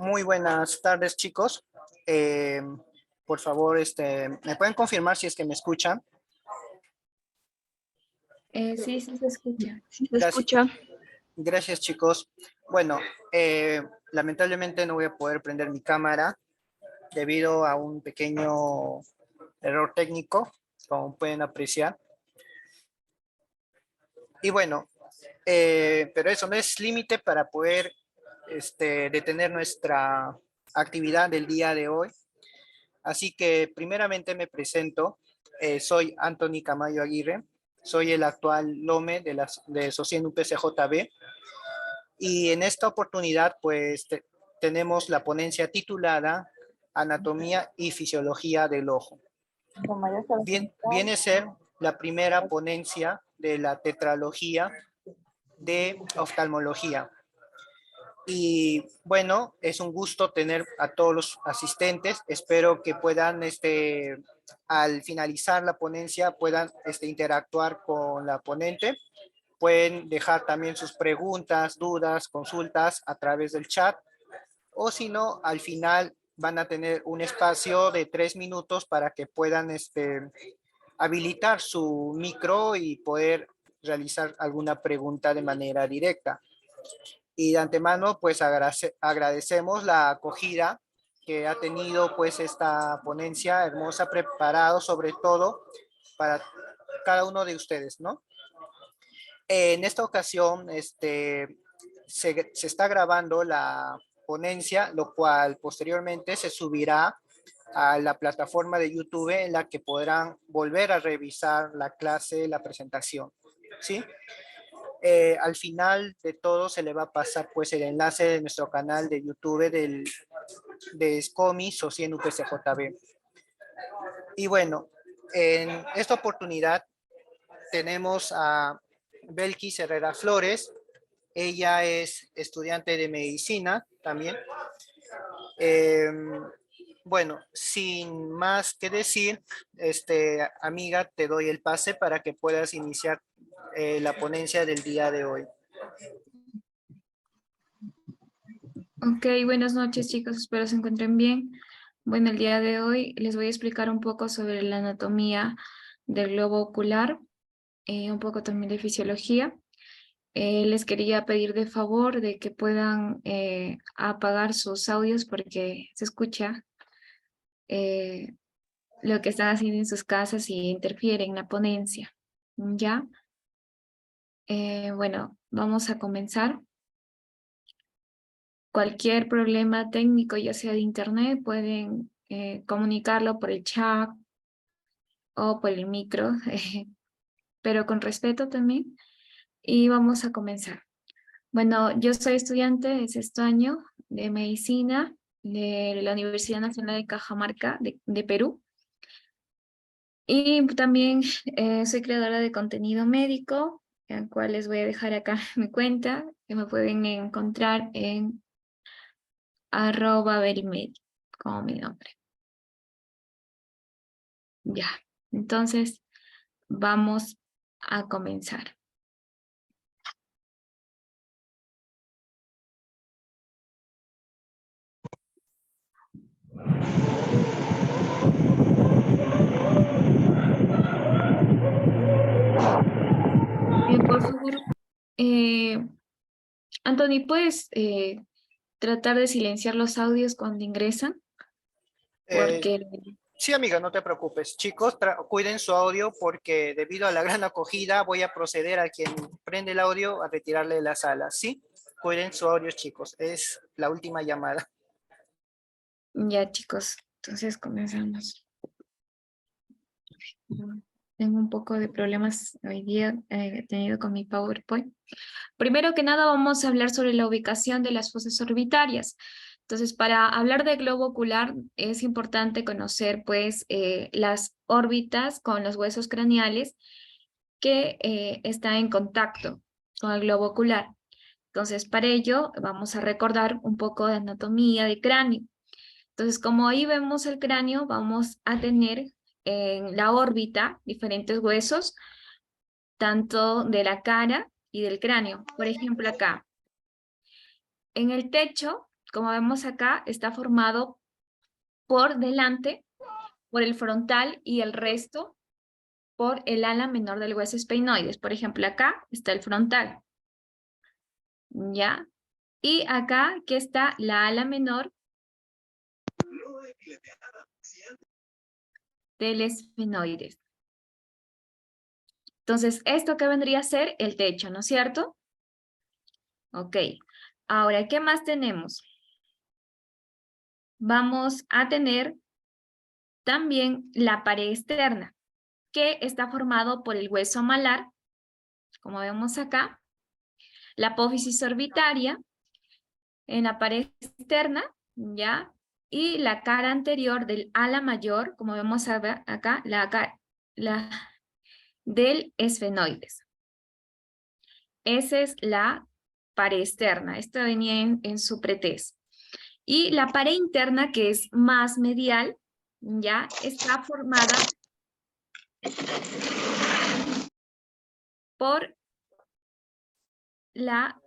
Muy buenas tardes, chicos. Eh, por favor, ¿me pueden confirmar si es que me escuchan? Sí, sí se escucha. Sí, se Gracias, escucha. gracias, chicos. Bueno, lamentablemente no voy a poder prender mi cámara debido a un pequeño error técnico, como pueden apreciar. Y bueno, pero eso no es límite para poder detener nuestra actividad del día de hoy. Así que primeramente me presento. Soy Anthony Camayo Aguirre, soy el actual LOME de SOCIEN UPCJB, y en esta oportunidad pues tenemos la ponencia titulada Anatomía y Fisiología del Ojo. Viene a ser la primera ponencia de la tetralogía de oftalmología. Y bueno, es un gusto tener a todos los asistentes. Espero que puedan, al finalizar la ponencia, puedan interactuar con la ponente. Pueden dejar también sus preguntas, dudas, consultas a través del chat. O si no, al final van a tener un espacio de 3 minutos para que puedan habilitar su micro y poder realizar alguna pregunta de manera directa. Y de antemano, pues agradecemos la acogida que ha tenido pues esta ponencia hermosa, preparado sobre todo para cada uno de ustedes, ¿no? En esta ocasión, se está grabando la ponencia, lo cual posteriormente se subirá a la plataforma de YouTube en la que podrán volver a revisar la clase, la presentación, ¿sí? Al final de todo se le va a pasar pues el enlace de nuestro canal de YouTube de SCOMI SOCIEN UPCJB. Y bueno, en esta oportunidad tenemos a Belkis Herrera Flores. Ella es estudiante de medicina también. Bueno, sin más que decir, amiga, te doy el pase para que puedas iniciar la ponencia del día de hoy. Ok, buenas noches chicos, espero se encuentren bien. Bueno, el día de hoy les voy a explicar un poco sobre la anatomía del globo ocular, un poco también de fisiología. Les quería pedir de favor de que puedan apagar sus audios porque se escucha lo que están haciendo en sus casas y interfiere en la ponencia. ¿Ya? Bueno, vamos a comenzar. Cualquier problema técnico, ya sea de internet, pueden comunicarlo por el chat o por el micro, pero con respeto también. Y vamos a comenzar. Bueno, yo soy estudiante de sexto año de medicina de la Universidad Nacional de Cajamarca de Perú. Y también soy creadora de contenido médico, el cual les voy a dejar acá mi cuenta, que me pueden encontrar en @belimed, como mi nombre. Ya, entonces vamos a comenzar. Bien, por favor, Anthony, ¿puedes tratar de silenciar los audios cuando ingresan? Eh, Porque, sí, amiga, no te preocupes. Chicos, cuiden su audio porque debido a la gran acogida voy a proceder a quien prende el audio a retirarle de la sala, ¿sí? Cuiden su audio, chicos. Es la última llamada. ya chicos, entonces comenzamos. Tengo un poco de problemas hoy día he tenido con mi PowerPoint. Primero que nada vamos a hablar sobre la ubicación de las fosas orbitarias. Entonces, para hablar de globo ocular es importante conocer pues las órbitas con los huesos craneales que están en contacto con el globo ocular. Entonces, para ello vamos a recordar un poco de anatomía de cráneo. Entonces, como ahí vemos el cráneo, vamos a tener en la órbita diferentes huesos, tanto de la cara y del cráneo. Por ejemplo, acá, en el techo como vemos acá, está formado por delante, por el frontal y el resto por el ala menor del hueso esphenoides. Por ejemplo, acá está el frontal, ¿ya? Y acá que está la ala menor del esfenoides. Entonces, ¿esto qué vendría a ser? El techo, ¿no es cierto? Ok. Ahora, ¿qué más tenemos? Vamos a tener también la pared externa, que está formado por el hueso malar, como vemos acá, la apófisis orbitaria en la pared externa, ¿ya? Y la cara anterior del ala mayor, como vemos acá, la del esfenoides. Esa es la pared externa. Esto venía en su pretest. Y la pared interna, que es más medial, ya está formada por la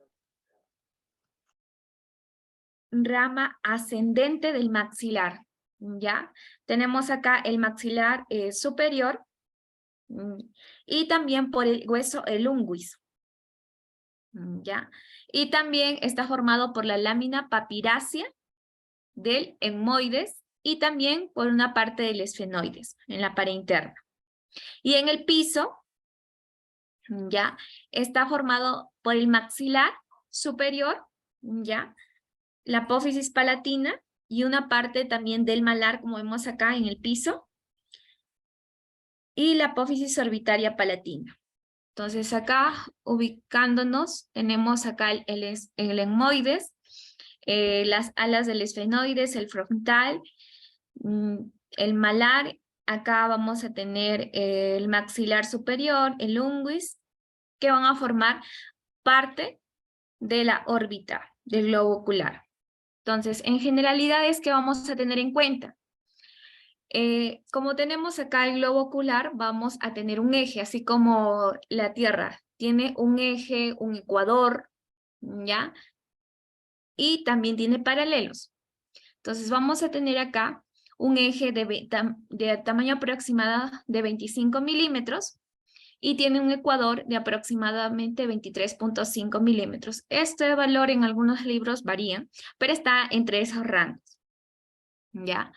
rama ascendente del maxilar, ¿ya? Tenemos acá el maxilar superior y también por el hueso el unguis, ¿ya? Y también está formado por la lámina papirácea del etmoides y también por una parte del esfenoides en la pared interna. Y en el piso, ¿ya? Está formado por el maxilar superior, ¿ya? La apófisis palatina y una parte también del malar, como vemos acá en el piso, y la apófisis orbitaria palatina. Entonces acá, ubicándonos, tenemos acá el etmoides, las alas del esfenoides, el frontal, el malar. Acá vamos a tener el maxilar superior, el unguis, que van a formar parte de la órbita del globo ocular. Entonces, en generalidades, ¿qué vamos a tener en cuenta? Como tenemos acá el globo ocular, vamos a tener un eje, así como la Tierra tiene un eje, un ecuador, ¿ya? Y también tiene paralelos. Entonces vamos a tener acá un eje de tamaño aproximado de 25 milímetros y tiene un ecuador de aproximadamente 23.5 milímetros. Este valor en algunos libros varía, pero está entre esos rangos, ¿ya?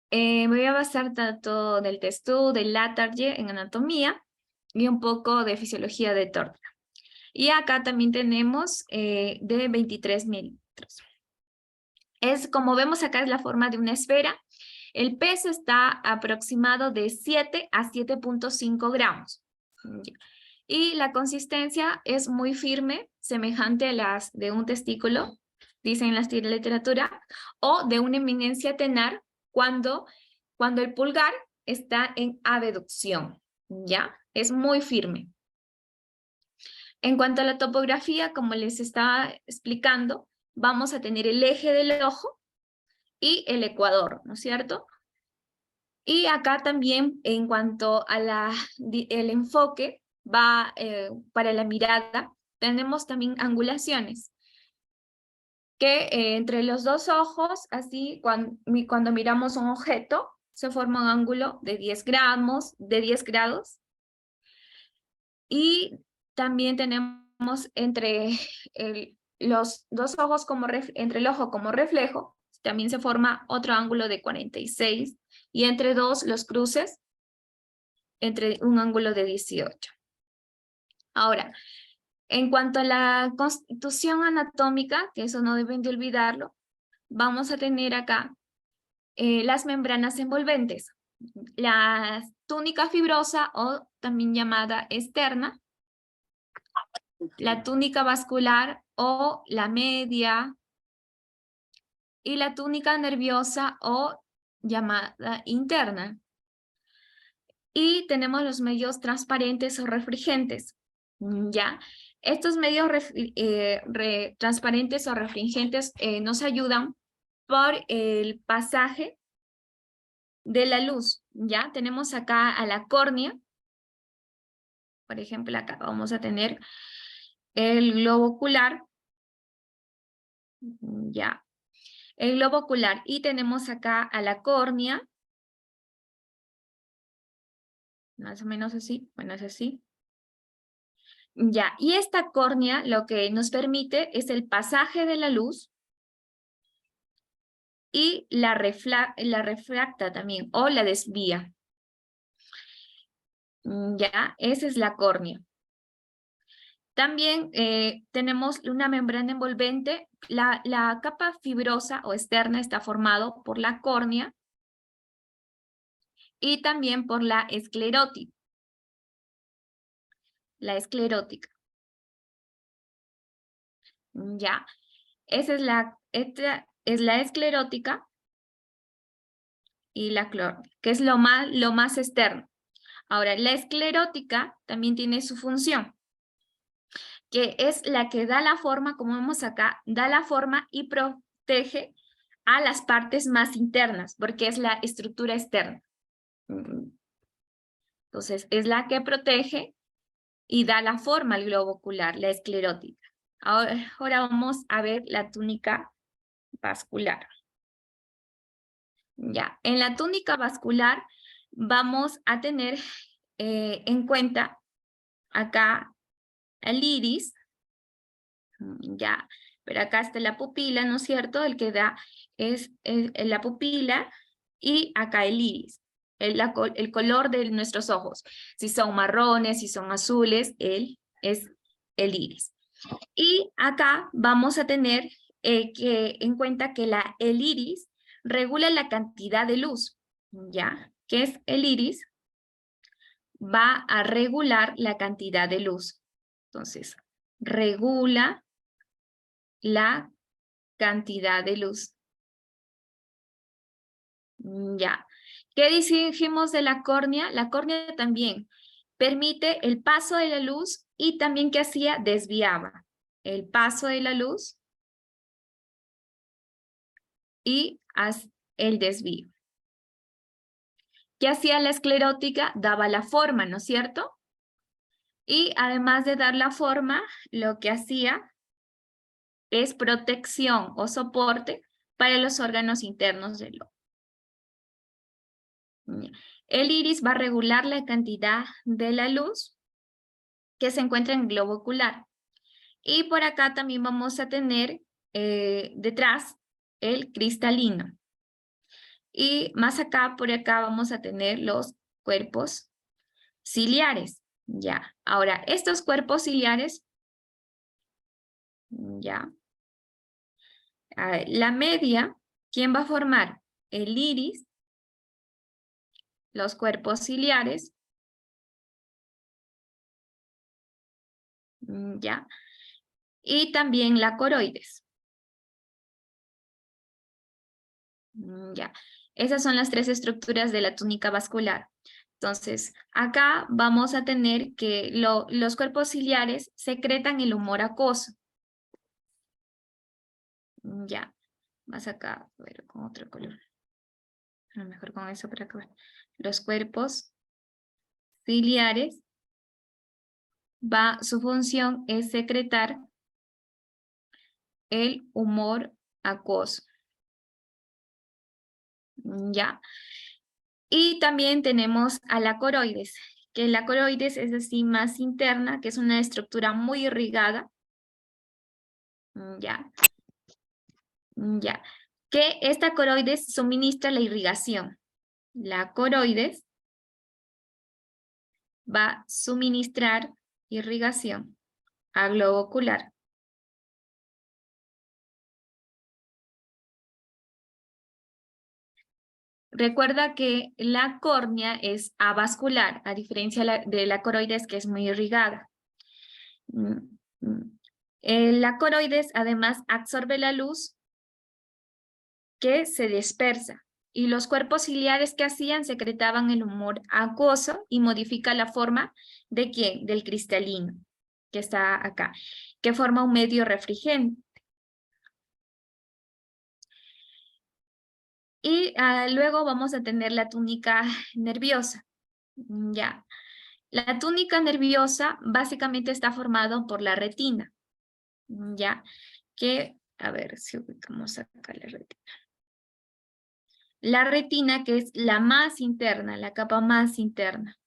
Me voy a basar tanto del test-tube, del Latarje en anatomía y un poco de fisiología de Torta. Y acá también tenemos de 23 milímetros. Como vemos acá, es la forma de una esfera. El peso está aproximado de 7 a 7.5 gramos. Y la consistencia es muy firme, semejante a las de un testículo, dicen la literatura, o de una eminencia tenar cuando el pulgar está en abducción, ¿ya? Es muy firme. En cuanto a la topografía, como les estaba explicando, vamos a tener el eje del ojo y el ecuador, ¿no es cierto? Y acá también, en cuanto a el enfoque, para la mirada, tenemos también angulaciones, que entre los dos ojos, así, cuando miramos un objeto, se forma un ángulo de 10 grados, y también tenemos entre los dos ojos entre el ojo como reflejo, también se forma otro ángulo de 46, y entre dos los cruces, entre un ángulo de 18. Ahora, en cuanto a la constitución anatómica, que eso no deben de olvidarlo, vamos a tener acá las membranas envolventes, la túnica fibrosa o también llamada externa, la túnica vascular o la media, y la túnica nerviosa o llamada interna. Y tenemos los medios transparentes o refringentes, ¿ya? Estos medios transparentes o refringentes nos ayudan por el pasaje de la luz, ¿ya? Tenemos acá a la córnea, por ejemplo, acá vamos a tener el globo ocular, ¿ya? el globo ocular. Y tenemos acá a la córnea. Más o menos así. Bueno, es así. Ya, y esta córnea lo que nos permite es el pasaje de la luz y la refracta también, o la desvía. Ya, esa es la córnea. También tenemos una membrana envolvente. La capa fibrosa o externa está formado por la córnea y también por la esclerótica. La esclerótica. Ya, esta es la esclerótica y la clórica, que es lo más externo. Ahora, la esclerótica también tiene su función, que es la que da la forma, como vemos acá, da la forma y protege a las partes más internas, porque es la estructura externa. Entonces, es la que protege y da la forma al globo ocular, la esclerótica. Ahora vamos a ver la túnica vascular. Ya, en la túnica vascular vamos a tener en cuenta acá el iris, ya, pero acá está la pupila, ¿no es cierto? El que da es la pupila y acá el iris, el color de nuestros ojos. Si son marrones, si son azules, es el iris. Y acá vamos a tener en cuenta que el iris regula la cantidad de luz, ¿ya? ¿Qué es el iris? Va a regular la cantidad de luz. Entonces, regula la cantidad de luz. Ya. ¿Qué dijimos de la córnea? La córnea también permite el paso de la luz y también ¿qué hacía? Desviaba el paso de la luz y el desvío. ¿Qué hacía la esclerótica? Daba la forma, ¿no es cierto? Y además de dar la forma, lo que hacía es protección o soporte para los órganos internos del ojo. El iris va a regular la cantidad de la luz que se encuentra en el globo ocular. Y por acá también vamos a tener detrás el cristalino. Y más acá, por acá vamos a tener los cuerpos ciliares. Ya, ahora estos cuerpos ciliares, ya, la media, ¿quién va a formar? El iris, los cuerpos ciliares, ya, y también la coroides. Ya, esas son las tres estructuras de la túnica vascular. Entonces, acá vamos a tener que los cuerpos ciliares secretan el humor acuoso. Ya, más acá, a ver, con otro color. A lo mejor con eso para acá. Los cuerpos ciliares, su función es secretar el humor acuoso. Ya. Y también tenemos a la coroides, que la coroides es así más interna, que es una estructura muy irrigada. Ya. Ya. Que esta coroides suministra la irrigación. La coroides va a suministrar irrigación al globo ocular. Recuerda que la córnea es avascular, a diferencia de la coroides que es muy irrigada. La coroides además absorbe la luz que se dispersa y los cuerpos ciliares que hacían secretaban el humor acuoso y modifica la forma ¿de quién? Del cristalino que está acá, que forma un medio refrigerante. Y luego vamos a tener la túnica nerviosa. Ya. La túnica nerviosa básicamente está formada por la retina, ya, que A ver si ubicamos acá la retina. La retina, que es la más interna, la capa más interna.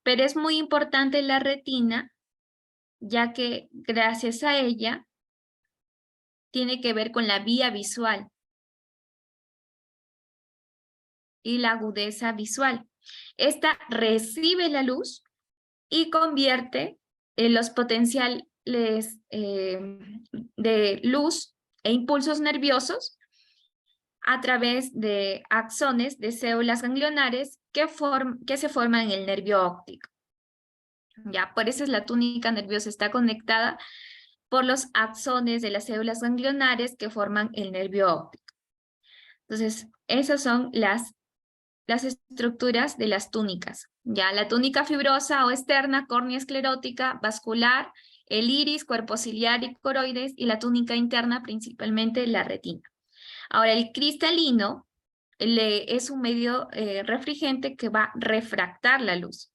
Pero es muy importante la retina, ya que gracias a ella tiene que ver con la vía visual y la agudeza visual. Esta recibe la luz y convierte los potenciales de luz e impulsos nerviosos a través de axones de células ganglionares que se forman en el nervio óptico. Ya, por eso la túnica nerviosa está conectada por los axones de las células ganglionares que forman el nervio óptico. Entonces, esas son las estructuras de las túnicas. Ya, la túnica fibrosa o externa, córnea esclerótica, vascular, el iris, cuerpo ciliar y coroides, y la túnica interna, principalmente la retina. Ahora, el cristalino es un medio refringente que va a refractar la luz.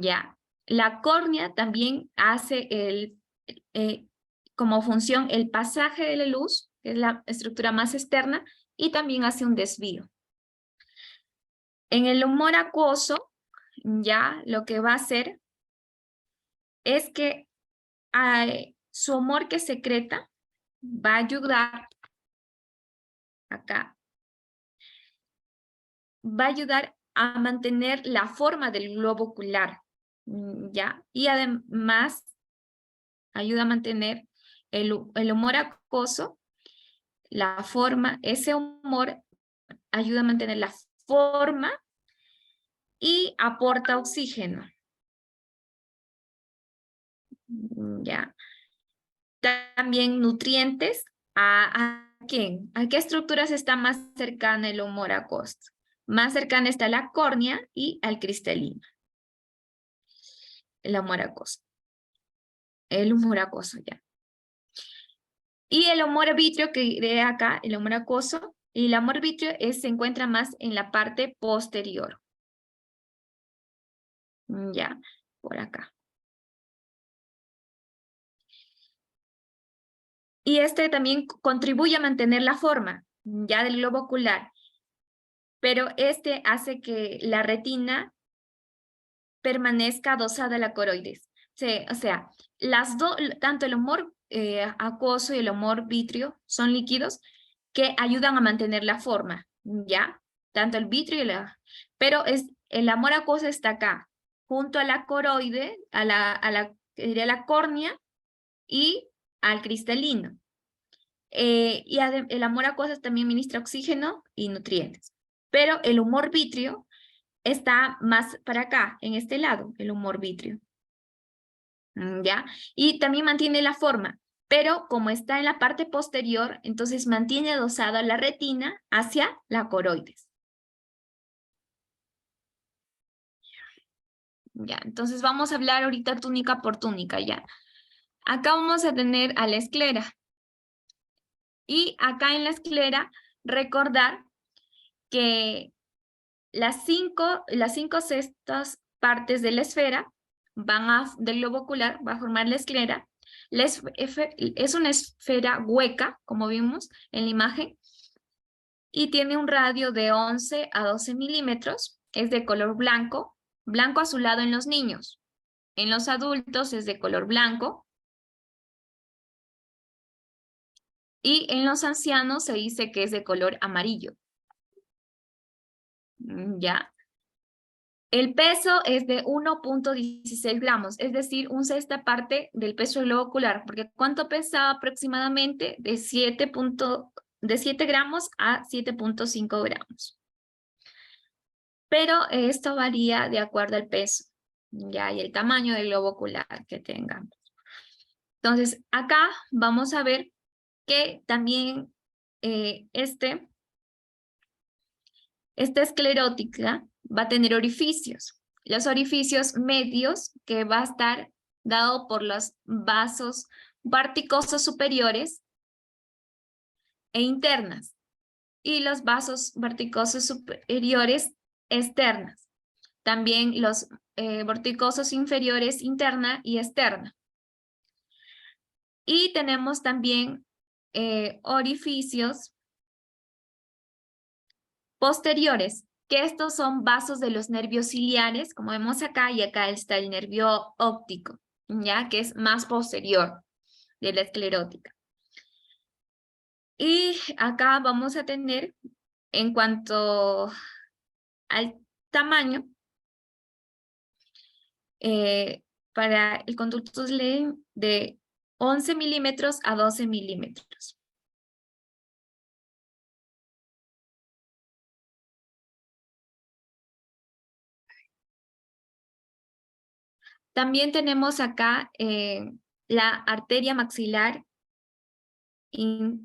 Ya, la córnea también hace como función el pasaje de la luz, que es la estructura más externa, y también hace un desvío. En el humor acuoso, ya lo que va a hacer es que su humor que secreta va a ayudar acá, va a ayudar a mantener la forma del globo ocular, ya, y además ayuda a mantener el humor acuoso, la forma, ese humor ayuda a mantener la forma y aporta oxígeno. Ya. También nutrientes. ¿A quién? ¿A qué estructuras está más cercana el humor acuoso? Más cercana está la córnea y al cristalino. El humor acuoso. El humor acuoso, ya. Y el humor vítreo que iré acá, el humor acuoso, y el humor vítreo se encuentra más en la parte posterior. Ya, por acá. Y este también contribuye a mantener la forma, ya del globo ocular, pero este hace que la retina permanezca adosada a la coroides. Sí, o sea, tanto el humor acuoso y el humor vítreo son líquidos que ayudan a mantener la forma, ¿ya? Tanto el vitrio y pero el humor acuoso está acá, junto a la coroide, diría la córnea y al cristalino. Y el humor acuoso también ministra oxígeno y nutrientes. Pero el humor vitrio está más para acá, en este lado, el humor vitrio. ¿Ya? Y también mantiene la forma, pero como está en la parte posterior, entonces mantiene adosada la retina hacia la coroides. Ya, entonces vamos a hablar ahorita túnica por túnica, ya. Acá vamos a tener a la esclera. Y acá en la esclera, recordar que las cinco sextas partes de la esfera del globo ocular, va a formar la esclera. Es una esfera hueca, como vimos en la imagen, y tiene un radio de 11 a 12 milímetros. Es de color blanco, blanco azulado en los niños. En los adultos es de color blanco. Y en los ancianos se dice que es de color amarillo. ¿Ya? El peso es de 1.16 gramos, es decir, un sexta parte del peso del globo ocular, porque ¿cuánto pesaba aproximadamente? De 7 gramos a 7.5 gramos. Pero esto varía de acuerdo al peso, ya, y el tamaño del globo ocular que tengamos. Entonces, acá vamos a ver que también esta esclerótica va a tener orificios. Los orificios medios que va a estar dado por los vasos varticosos superiores e internas y los vasos varticosos superiores externas. También los vorticosos inferiores interna y externa. Y tenemos también orificios posteriores, que estos son vasos de los nervios ciliares, como vemos acá, y acá está el nervio óptico, ya que es más posterior de la esclerótica. Y acá vamos a tener, en cuanto al tamaño, para el conductus Lane de 11 milímetros a 12 milímetros. También tenemos acá la arteria maxilar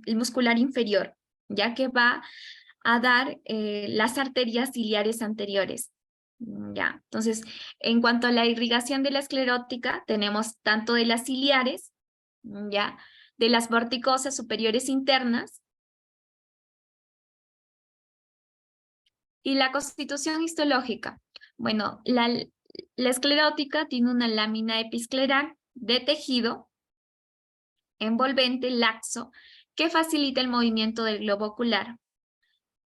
muscular inferior, ya que va a dar las arterias ciliares anteriores. Ya, entonces, en cuanto a la irrigación de la esclerótica, tenemos tanto de las ciliares, ya, de las vorticosas superiores internas, y la constitución histológica. Bueno, la esclerótica tiene una lámina episcleral de tejido envolvente laxo que facilita el movimiento del globo ocular.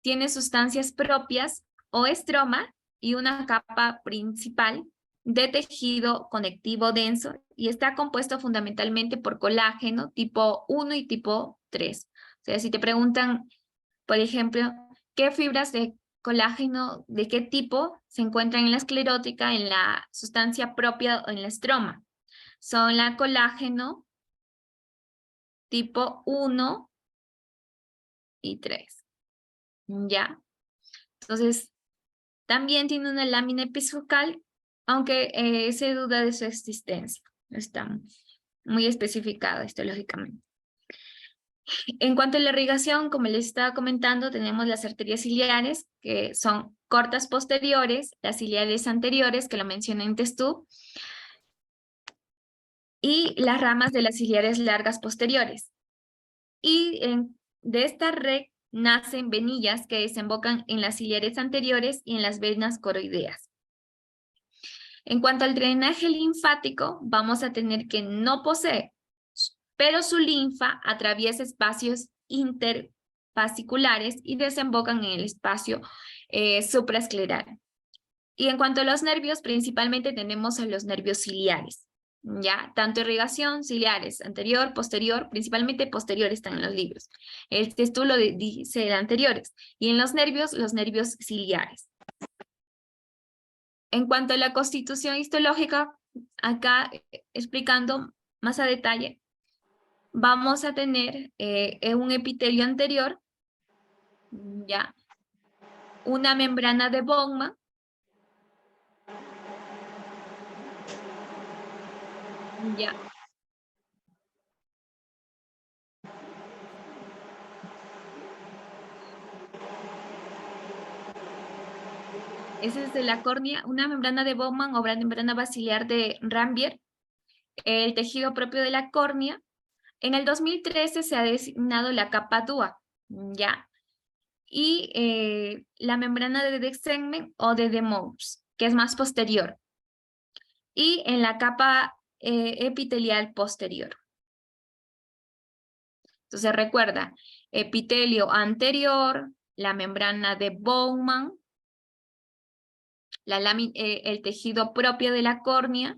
Tiene sustancias propias o estroma y una capa principal de tejido conectivo denso y está compuesto fundamentalmente por colágeno tipo 1 y tipo 3. O sea, si te preguntan, por ejemplo, ¿qué fibras de colágeno de qué tipo se encuentran en la esclerótica, en la sustancia propia o en la estroma? Son la colágeno tipo 1 y 3. ¿Ya? Entonces, también tiene una lámina episfocal, aunque se duda de su existencia. No está muy especificado histológicamente. En cuanto a la irrigación, como les estaba comentando, tenemos las arterias ciliares, que son cortas posteriores, las ciliares anteriores, que lo mencioné antes tú, y las ramas de las ciliares largas posteriores. Y de esta red nacen venillas que desembocan en las ciliares anteriores y en las venas coroideas. En cuanto al drenaje linfático, vamos a tener que no posee, pero su linfa atraviesa espacios interfasciculares y desembocan en el espacio supraescleral. Y en cuanto a los nervios, principalmente tenemos a los nervios ciliares, ¿ya? Tanto irrigación, ciliares, anterior, posterior, principalmente posterior están en los libros. El texto lo dice de anteriores. Y en los nervios ciliares. En cuanto a la constitución histológica, acá explicando más a detalle, vamos a tener un epitelio anterior, ¿ya? Una membrana de Bowman, ¿ya? Esa es de la córnea, una membrana de Bowman o membrana basilar de Rambier, el tejido propio de la córnea. En el 2013 se ha designado la capa DUA, ¿ya? Y la membrana de Dexegmen o de De Mours, que es más posterior. Y en la capa epitelial posterior. Entonces recuerda, epitelio anterior, la membrana de Bowman, el tejido propio de la córnea,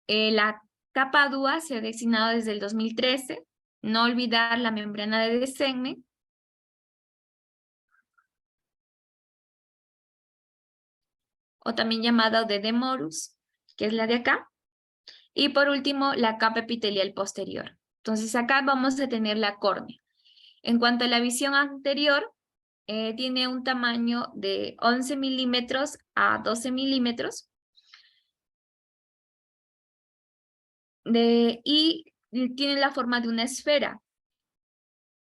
la capa DUA se ha designado desde el 2013, no olvidar la membrana de Dexegmen, o también llamada de De Morus, que es la de acá. Y por último, la capa epitelial posterior. Entonces acá vamos a tener la córnea. En cuanto a la visión anterior, tiene un tamaño de 11 milímetros a 12 milímetros. Y tiene la forma de una esfera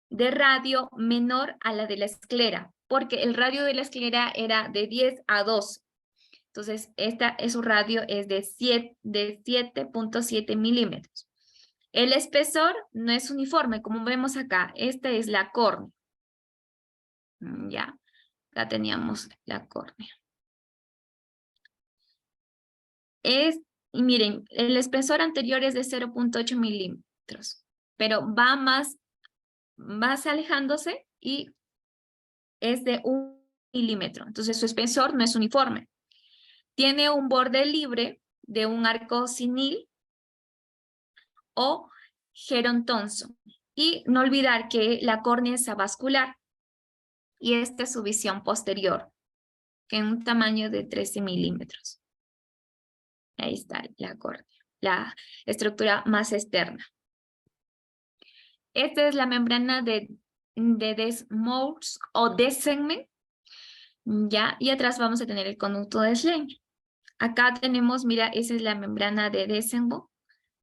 de radio menor a la de la esclera, porque el radio de la esclera era de 10 a 2. Entonces, su radio es de 7.7 milímetros. El espesor no es uniforme, como vemos acá. Esta es la córnea. Ya, acá teníamos la córnea. Y miren, el espesor anterior es de 0.8 milímetros, pero va más alejándose y es de 1 milímetro. Entonces su espesor no es uniforme. Tiene un borde libre de un arco cinil o gerontonso. Y no olvidar que la córnea es avascular y esta es su visión posterior, que es un tamaño de 13 milímetros. Ahí está la córnea, la estructura más externa. Esta es la membrana de Desmos o Descemen, ¿ya? Y atrás vamos a tener el conducto de Schlenk. Acá tenemos, mira, esa es la membrana de Descemen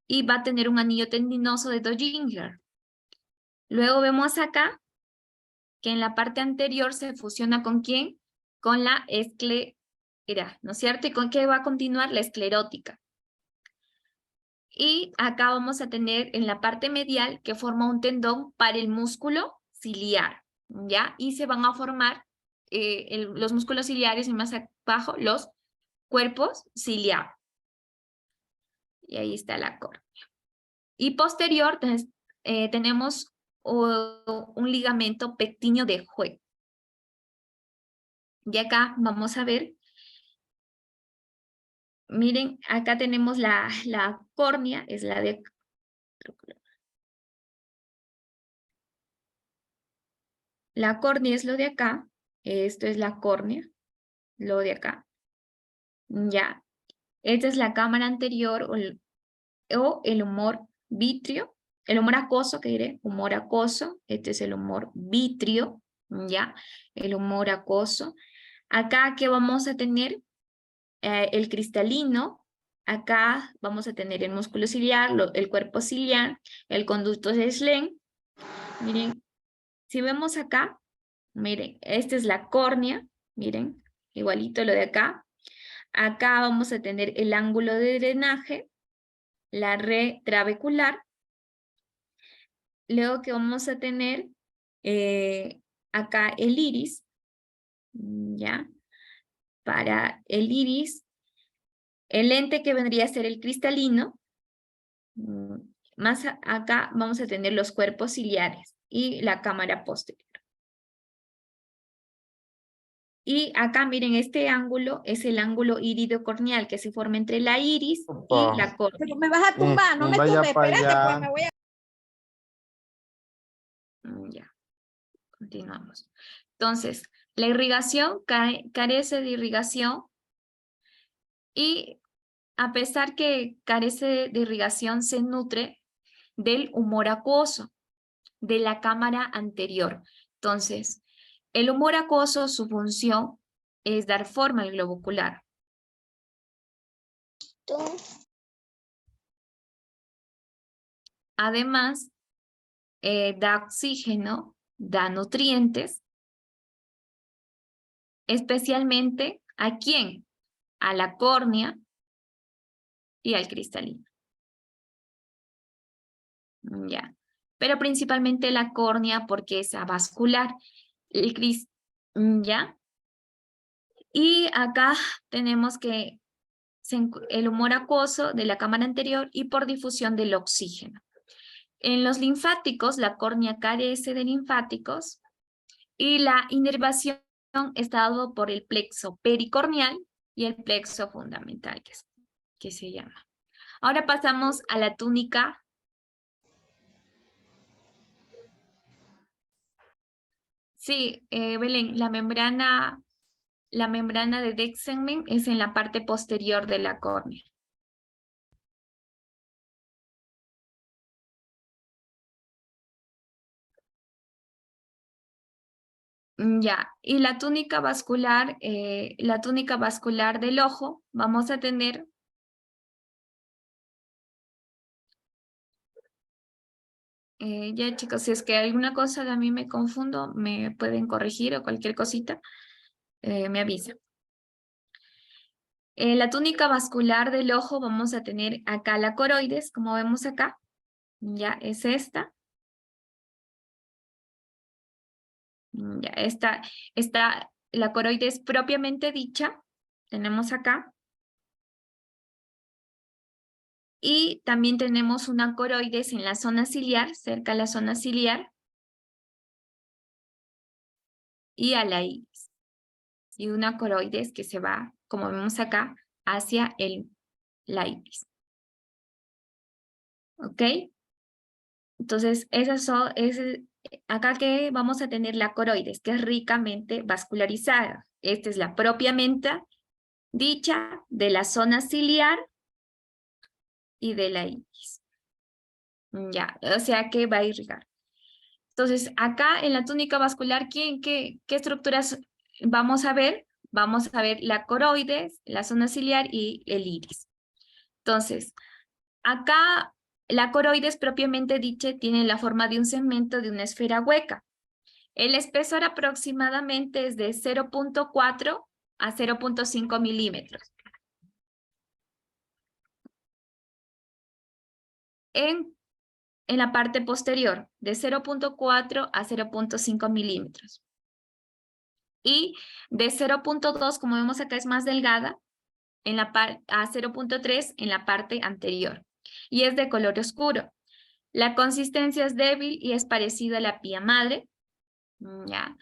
y va a tener un anillo tendinoso de Dojlinger. Luego vemos acá que en la parte anterior se fusiona ¿con quién? Con la esclera, ¿no es cierto? ¿Y con qué va a continuar? La esclerótica. Y acá vamos a tener en la parte medial que forma un tendón para el músculo ciliar, ¿ya? Y se van a formar los músculos ciliares y más abajo los cuerpos ciliares. Y ahí está la córnea. Y posterior tenemos un ligamento pectíneo de Hue. Y acá vamos a ver, miren, acá tenemos la córnea, es la de... La córnea es lo de acá, esto es la córnea, lo de acá, ya. Esta es la cámara anterior o el humor vitrio, el humor acuoso, que diré, humor acuoso, este es el humor vitrio, ya, el humor acuoso. Acá, ¿qué vamos a tener? El cristalino, acá vamos a tener el músculo ciliar, el cuerpo ciliar, el conducto de Schlenk. Miren, si vemos acá, miren, esta es la córnea, miren, igualito lo de acá. Acá vamos a tener el ángulo de drenaje, la red trabecular. Luego que vamos a tener acá el iris, ¿ya? Para el iris, el lente que vendría a ser el cristalino, más acá vamos a tener los cuerpos ciliares y la cámara posterior. Y acá miren, este ángulo es el ángulo iridocorneal que se forma entre la iris y la córnea. Pero me vas a tumbar, no me Vaya tumbes, para espérate, pues allá. me voy a... Ya, continuamos. Entonces, la irrigación carece de irrigación y a pesar que carece de irrigación, se nutre del humor acuoso, de la cámara anterior. Entonces, el humor acuoso, su función es dar forma al globo ocular. Además, da oxígeno, da nutrientes, especialmente ¿a quién? A la córnea y al cristalino. Ya. Pero principalmente la córnea porque es avascular. ¿Ya? Y acá tenemos que el humor acuoso de la cámara anterior y por difusión del oxígeno. En los linfáticos, la córnea carece de linfáticos y la inervación está dado por el plexo pericorneal y el plexo fundamental, que se llama. Ahora pasamos a la túnica. Sí, Belén, la membrana de Descemen es en la parte posterior de la córnea. Ya, y la túnica vascular del ojo, vamos a tener ya chicos, si es que alguna cosa de a mí me confundo, me pueden corregir o cualquier cosita, me avisa. La túnica vascular del ojo vamos a tener acá la coroides, como vemos acá, ya es esta. Ya está la coroides propiamente dicha, tenemos acá. Y también tenemos una coroides en la zona ciliar, cerca de la zona ciliar, y a la iris. Y una coroides que se va, como vemos acá, hacia la iris. ¿Ok? Entonces, acá que vamos a tener la coroides, que es ricamente vascularizada. Esta es la propiamente dicha de la zona ciliar y de la iris. Ya, o sea que va a irrigar. Entonces, acá en la túnica vascular, ¿qué estructuras vamos a ver? Vamos a ver la coroides, la zona ciliar y el iris. Entonces, acá la coroides propiamente dicha tiene la forma de un segmento de una esfera hueca. El espesor aproximadamente es de 0.4 a 0.5 milímetros. En la parte posterior, de 0.4 a 0.5 milímetros. Y de 0.2, como vemos acá, es más delgada, a 0.3 en la parte anterior. Y es de color oscuro. La consistencia es débil y es parecida a la pía madre. Ya,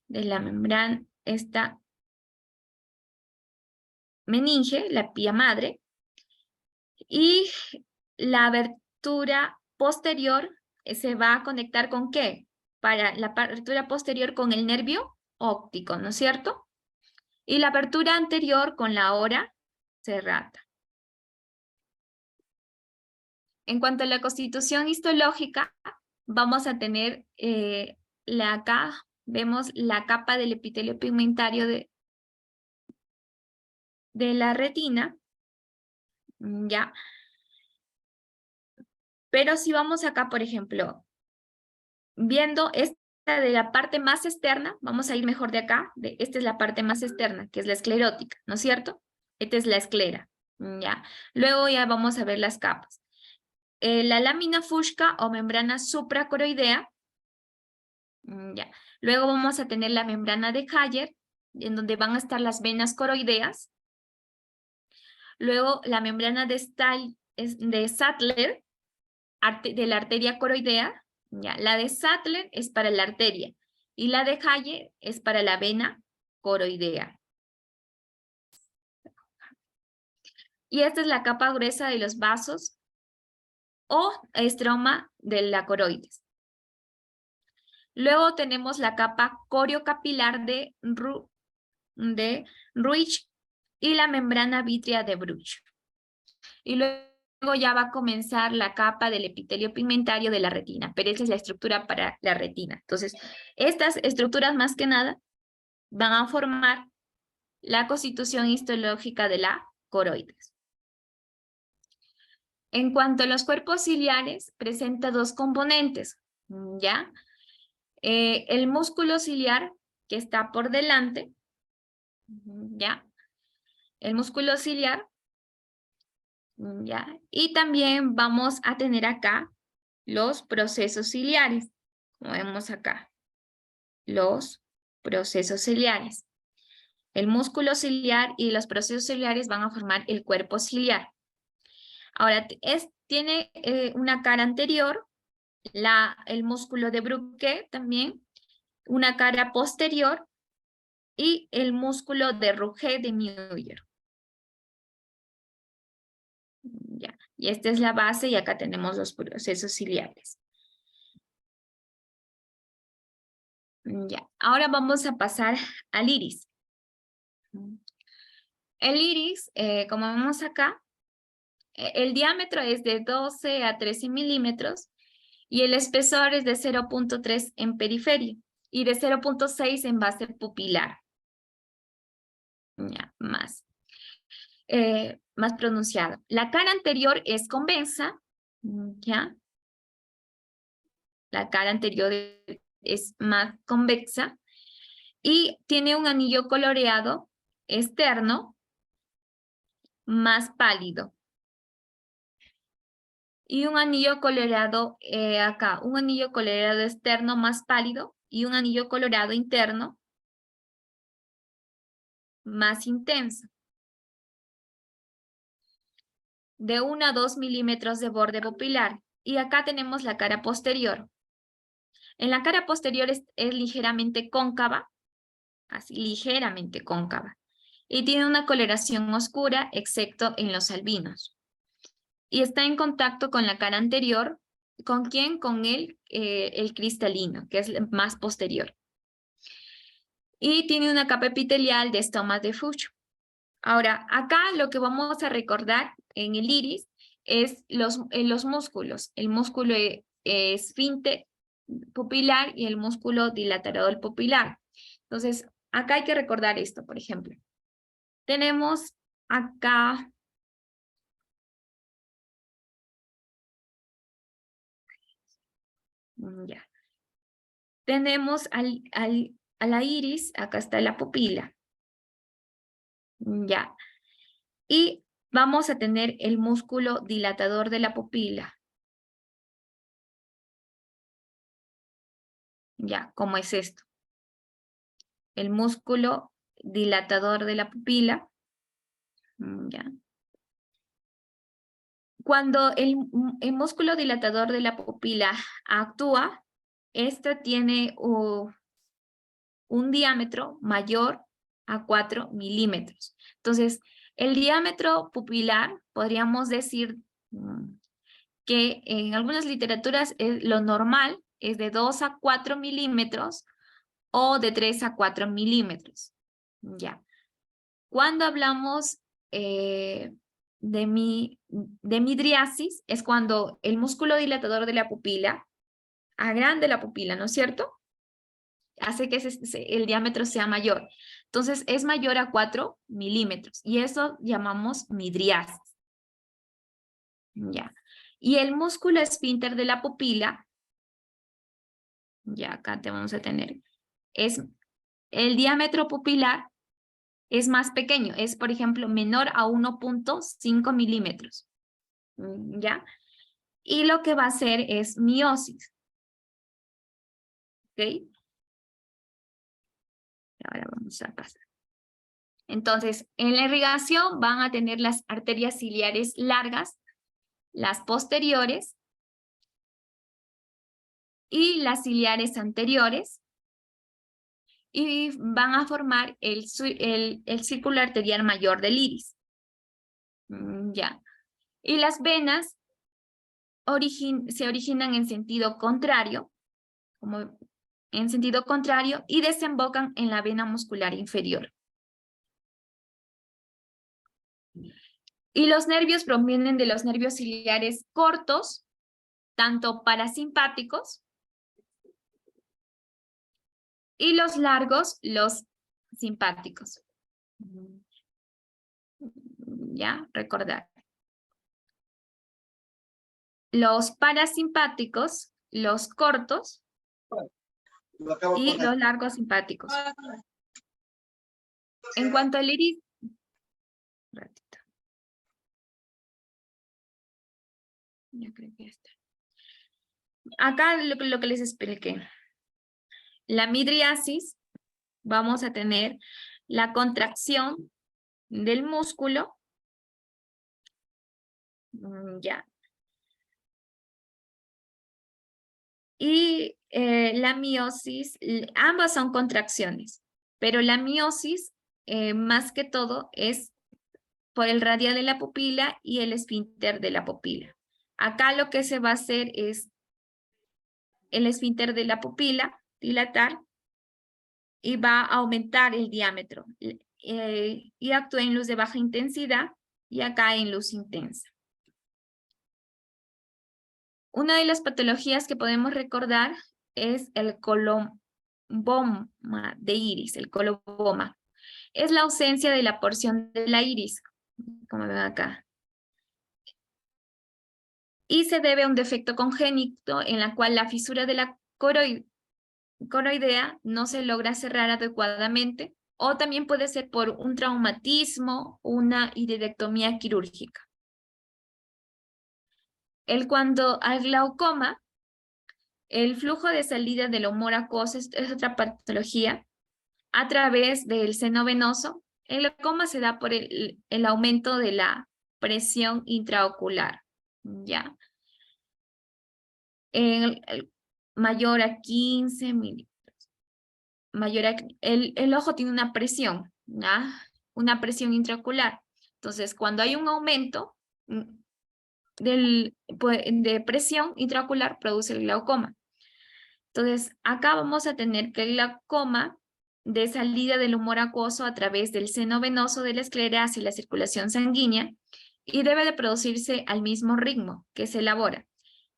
de la membrana, esta meninge, la pía madre. Y la abertura posterior se va a conectar ¿con qué? Para la abertura posterior con el nervio óptico, ¿no es cierto? Y la abertura anterior con la hora cerrada. En cuanto a la constitución histológica, vamos a tener acá vemos la capa del epitelio pigmentario de la retina, ya. Pero si vamos acá, por ejemplo, viendo esta de la parte más externa, vamos a ir mejor de acá, esta es la parte más externa, que es la esclerótica, ¿no es cierto? Esta es la esclera, ya. Luego ya vamos a ver las capas. La lámina fusca o membrana supracoroidea, ya. Luego vamos a tener la membrana de Hayer, en donde van a estar las venas coroideas. Luego la membrana de Sattler, de la arteria coroidea. Ya. La de Sattler es para la arteria y la de Hayer es para la vena coroidea. Y esta es la capa gruesa de los vasos o estroma de la coroides. Luego tenemos la capa coriocapilar de Ruich y la membrana vítrea de Bruch. Y luego ya va a comenzar la capa del epitelio pigmentario de la retina, pero esa es la estructura para la retina. Entonces, estas estructuras más que nada van a formar la constitución histológica de la coroides. En cuanto a los cuerpos ciliares, presenta dos componentes, ¿ya? El músculo ciliar, que está por delante, ¿ya? El músculo ciliar, ¿ya? Y también vamos a tener acá los procesos ciliares, como vemos acá, los procesos ciliares. El músculo ciliar y los procesos ciliares van a formar el cuerpo ciliar. Ahora, tiene una cara anterior, el músculo de Bruquet también, una cara posterior y el músculo de Rouget de Muir. Ya. Y esta es la base y acá tenemos los procesos ciliares. Ya. Ahora vamos a pasar al iris. El iris, como vemos acá, el diámetro es de 12 a 13 milímetros y el espesor es de 0.3 en periferia y de 0.6 en base pupilar. Ya, más pronunciado. La cara anterior es convexa, ¿ya? La cara anterior es más convexa y tiene un anillo coloreado externo más pálido. Y un anillo coloreado acá, un anillo coloreado externo más pálido y un anillo colorado interno más intenso. de 1 a 2 milímetros de borde pupilar. Y acá tenemos la cara posterior. En la cara posterior es ligeramente cóncava, así, ligeramente cóncava. Y tiene una coloración oscura, excepto en los albinos. Y está en contacto con la cara anterior. ¿Con quién? Con el cristalino, que es el más posterior. Y tiene una capa epitelial de estomas de Fuchs. Ahora, acá lo que vamos a recordar en el iris es los músculos. El músculo esfínter pupilar y el músculo dilatador pupilar. Entonces, acá hay que recordar esto, por ejemplo. Tenemos acá... Ya. Tenemos a la iris, acá está la pupila. Ya. Y vamos a tener el músculo dilatador de la pupila. Ya, ¿cómo es esto? El músculo dilatador de la pupila. Ya. Cuando el músculo dilatador de la pupila actúa, este tiene un diámetro mayor a 4 milímetros. Entonces, el diámetro pupilar, podríamos decir que en algunas literaturas lo normal es de 2 a 4 milímetros o de 3 a 4 milímetros. Ya. Cuando hablamos de midriasis, es cuando el músculo dilatador de la pupila agranda la pupila, ¿no es cierto? Hace que el diámetro sea mayor. Entonces, es mayor a 4 milímetros. Y eso llamamos midriasis. Ya. Y el músculo esfínter de la pupila, ya acá te vamos a tener, es el diámetro pupilar es más pequeño, es por ejemplo menor a 1.5 milímetros. ¿Ya? Y lo que va a hacer es miosis. ¿Ok? Ahora vamos a pasar. Entonces, en la irrigación van a tener las arterias ciliares largas, las posteriores y las ciliares anteriores, y van a formar el círculo arterial mayor del iris. Ya. Y las venas se originan en sentido contrario, como en sentido contrario, y desembocan en la vena muscular inferior. Y los nervios provienen de los nervios ciliares cortos, tanto parasimpáticos, y los largos, los simpáticos. ¿Ya? Recordar. Los parasimpáticos, los cortos, y los largos simpáticos. En cuanto al iris, ya creo que está. Acá lo que les expliqué. La midriasis, vamos a tener la contracción del músculo. Ya. Y la miosis, ambas son contracciones, pero la miosis, más que todo, es por el radial de la pupila y el esfínter de la pupila. Acá lo que se va a hacer es el esfínter de la pupila dilatar y va a aumentar el diámetro y actúa en luz de baja intensidad y acá en luz intensa. Una de las patologías que podemos recordar es el coloboma de iris, el coloboma. Es la ausencia de la porción de la iris, como ven acá. Y se debe a un defecto congénito en la cual la fisura de la coroidea no se logra cerrar adecuadamente, o también puede ser por un traumatismo, una iridectomía quirúrgica. Cuando al glaucoma, el flujo de salida del humor acuoso es otra patología a través del seno venoso. El glaucoma se da por el aumento de la presión intraocular, ¿ya? Mayor a 15 milímetros. El ojo tiene una presión, ¿ya? Una presión intraocular. Entonces, cuando hay un aumento de presión intraocular, produce el glaucoma. Entonces, acá vamos a tener que el glaucoma de salida del humor acuoso a través del seno venoso de la esclera hacia la circulación sanguínea y debe de producirse al mismo ritmo que se elabora.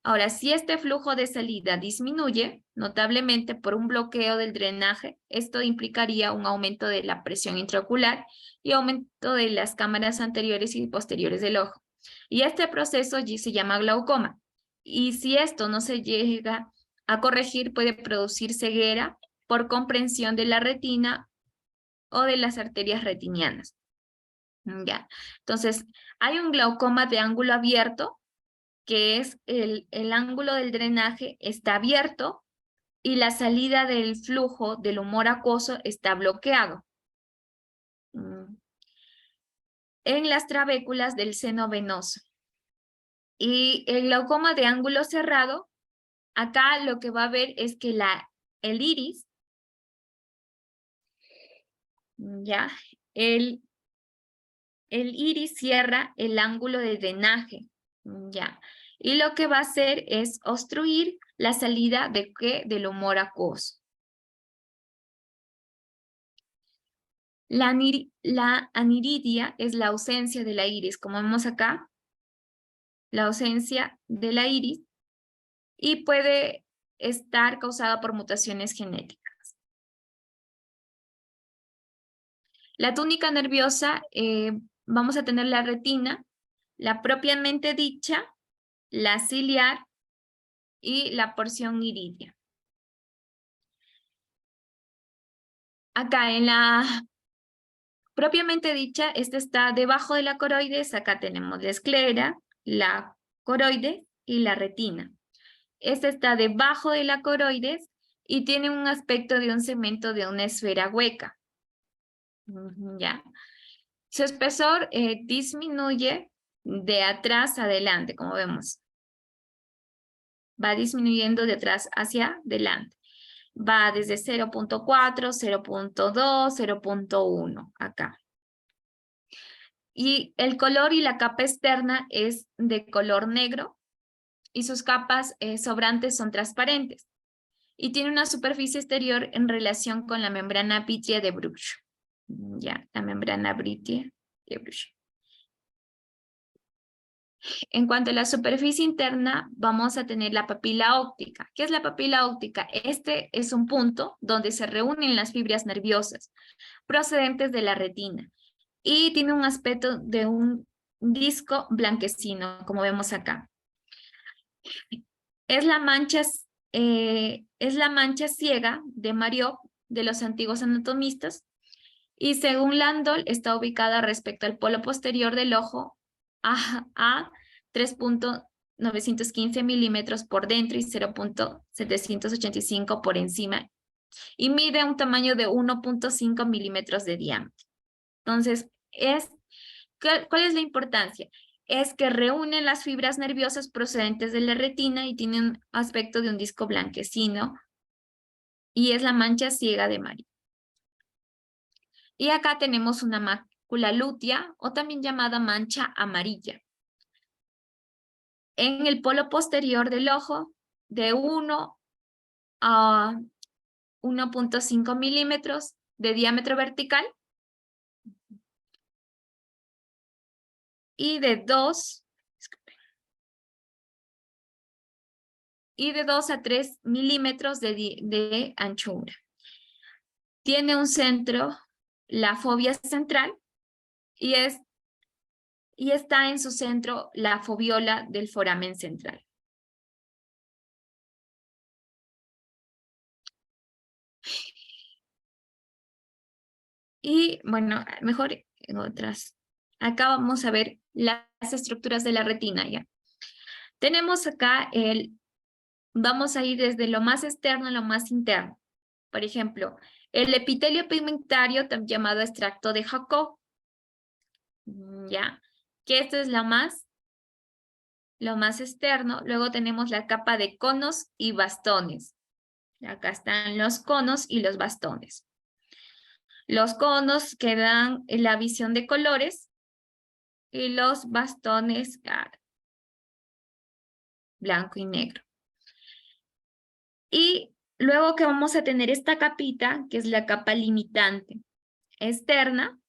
Ahora, si este flujo de salida disminuye notablemente por un bloqueo del drenaje, esto implicaría un aumento de la presión intraocular y aumento de las cámaras anteriores y posteriores del ojo. Y este proceso se llama glaucoma. Y si esto no se llega a corregir, puede producir ceguera por comprensión de la retina o de las arterias retinianas. ¿Ya? Entonces, hay un glaucoma de ángulo abierto, que es el ángulo del drenaje está abierto y la salida del flujo del humor acuoso está bloqueado en las trabéculas del seno venoso. Y el glaucoma de ángulo cerrado, acá lo que va a ver es que el iris, ¿ya? El iris cierra el ángulo de drenaje, ¿ya? Y lo que va a hacer es obstruir la salida del humor acuoso. La aniridia es la ausencia de la iris, como vemos acá, la ausencia de la iris, y puede estar causada por mutaciones genéticas. La túnica nerviosa, vamos a tener la retina, la propiamente dicha, la ciliar y la porción iridia. Acá en la propiamente dicha, esta está debajo de la coroides, acá tenemos la esclera, la coroides y la retina. Esta está debajo de la coroides y tiene un aspecto de un segmento de una esfera hueca. ¿Ya? Su espesor disminuye de atrás adelante, como vemos. Va disminuyendo de atrás hacia adelante. Va desde 0.4, 0.2, 0.1 acá. Y el color y la capa externa es de color negro y sus capas sobrantes son transparentes. Y tiene una superficie exterior en relación con la membrana vítrea de Bruch. Ya, la membrana vítrea de Bruch. En cuanto a la superficie interna, vamos a tener la papila óptica. ¿Qué es la papila óptica? Este es un punto donde se reúnen las fibras nerviosas procedentes de la retina y tiene un aspecto de un disco blanquecino, como vemos acá. Es la mancha ciega de Mariop de los antiguos anatomistas y según Landolt está ubicada respecto al polo posterior del ojo a 3.915 milímetros por dentro y 0.785 por encima y mide un tamaño de 1.5 milímetros de diámetro. Entonces, ¿cuál es la importancia? Es que reúnen las fibras nerviosas procedentes de la retina y tiene un aspecto de un disco blanquecino y es la mancha ciega de Mariop. Y acá tenemos una mácula lútea o también llamada mancha amarilla. En el polo posterior del ojo de 1 a 1.5 milímetros de diámetro vertical y de 2 a 3 milímetros de anchura. Tiene un centro, la fobia central, y está en su centro la foviola del foramen central. Y bueno, mejor en otras. Acá vamos a ver las estructuras de la retina ya. Tenemos acá vamos a ir desde lo más externo a lo más interno. Por ejemplo, el epitelio pigmentario, llamado extracto de Jacob, ¿ya? que esto es lo más externo. Luego tenemos la capa de conos y bastones. Acá están los conos y los bastones. Los conos que dan la visión de colores y los bastones blanco y negro. Y luego que vamos a tener esta capita, que es la capa limitante externa,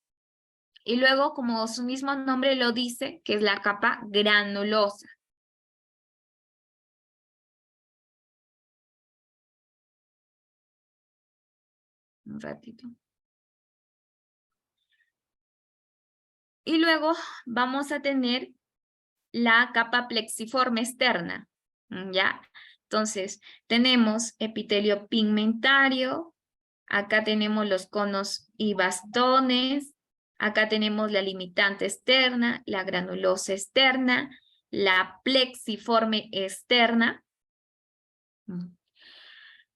y luego, como su mismo nombre lo dice, que es la capa granulosa. Un ratito. Y luego vamos a tener la capa plexiforme externa, ¿ya? Entonces, tenemos epitelio pigmentario, acá tenemos los conos y bastones, acá tenemos la limitante externa, la granulosa externa, la plexiforme externa.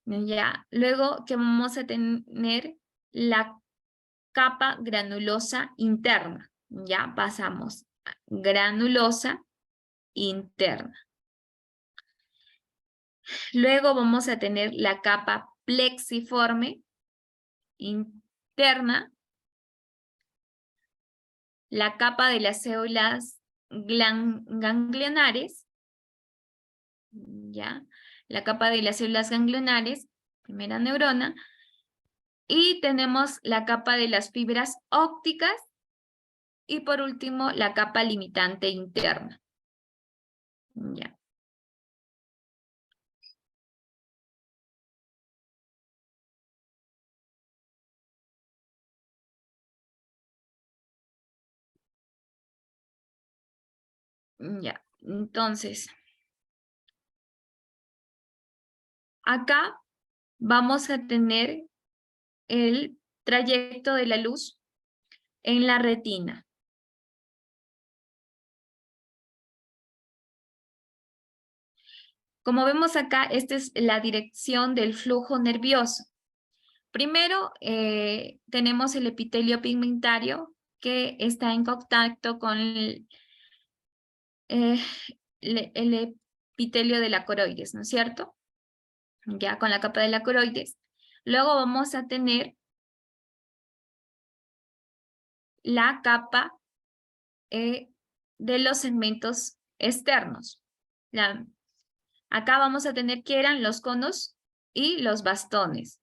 Ya, luego que vamos a tener la capa granulosa interna. Ya pasamos a granulosa interna. Luego vamos a tener la capa plexiforme interna, la capa de las células ganglionares, ¿ya? La capa de las células ganglionares, primera neurona, y tenemos la capa de las fibras ópticas, y por último la capa limitante interna. ¿Ya? Ya, entonces, acá vamos a tener el trayecto de la luz en la retina. Como vemos acá, esta es la dirección del flujo nervioso. Primero, tenemos el epitelio pigmentario que está en contacto con el epitelio de la coroides, ¿no es cierto? Ya con la capa de la coroides. Luego vamos a tener la capa de los segmentos externos. Acá vamos a tener que eran los conos y los bastones.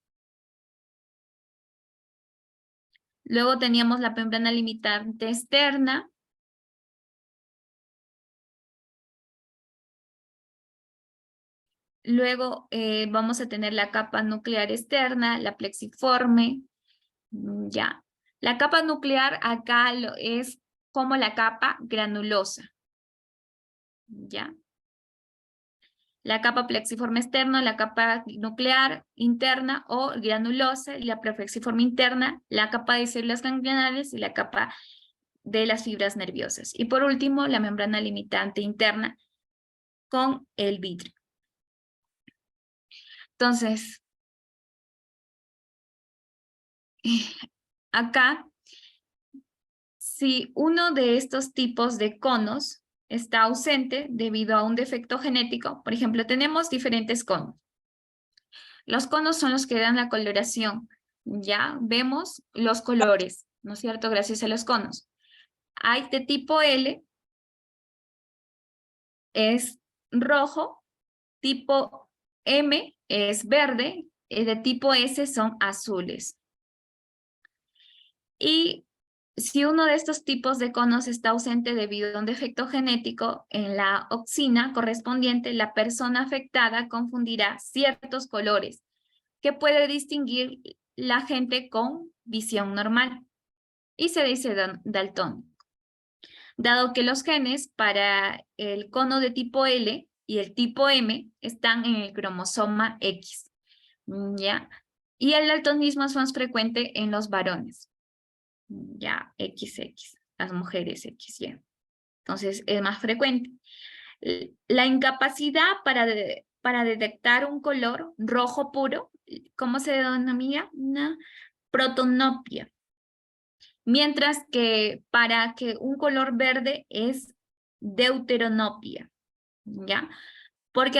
Luego teníamos la membrana limitante externa. Luego vamos a tener la capa nuclear externa, la plexiforme. Ya. La capa nuclear acá es como la capa granulosa. ¿Ya? La capa plexiforme externa, la capa nuclear interna o granulosa, y la plexiforme interna, la capa de células ganglionales y la capa de las fibras nerviosas. Y por último, la membrana limitante interna con el vidrio. Entonces, acá, si uno de estos tipos de conos está ausente debido a un defecto genético, por ejemplo, tenemos diferentes conos. Los conos son los que dan la coloración. Ya vemos los colores, ¿no es cierto? Gracias a los conos. Hay de tipo L, es rojo, tipo M es verde, y de tipo S son azules. Y si uno de estos tipos de conos está ausente debido a un defecto genético en la opsina correspondiente, la persona afectada confundirá ciertos colores que puede distinguir la gente con visión normal y se dice daltónico. Dado que los genes para el cono de tipo L y el tipo M están en el cromosoma X, ¿ya? Y el daltonismo es más frecuente en los varones, ya, XX, las mujeres XY. Entonces es más frecuente. La incapacidad para detectar un color rojo puro, ¿cómo se denomina? Una protonopia. Mientras que para que un color verde es deuteranopia, ¿ya? Porque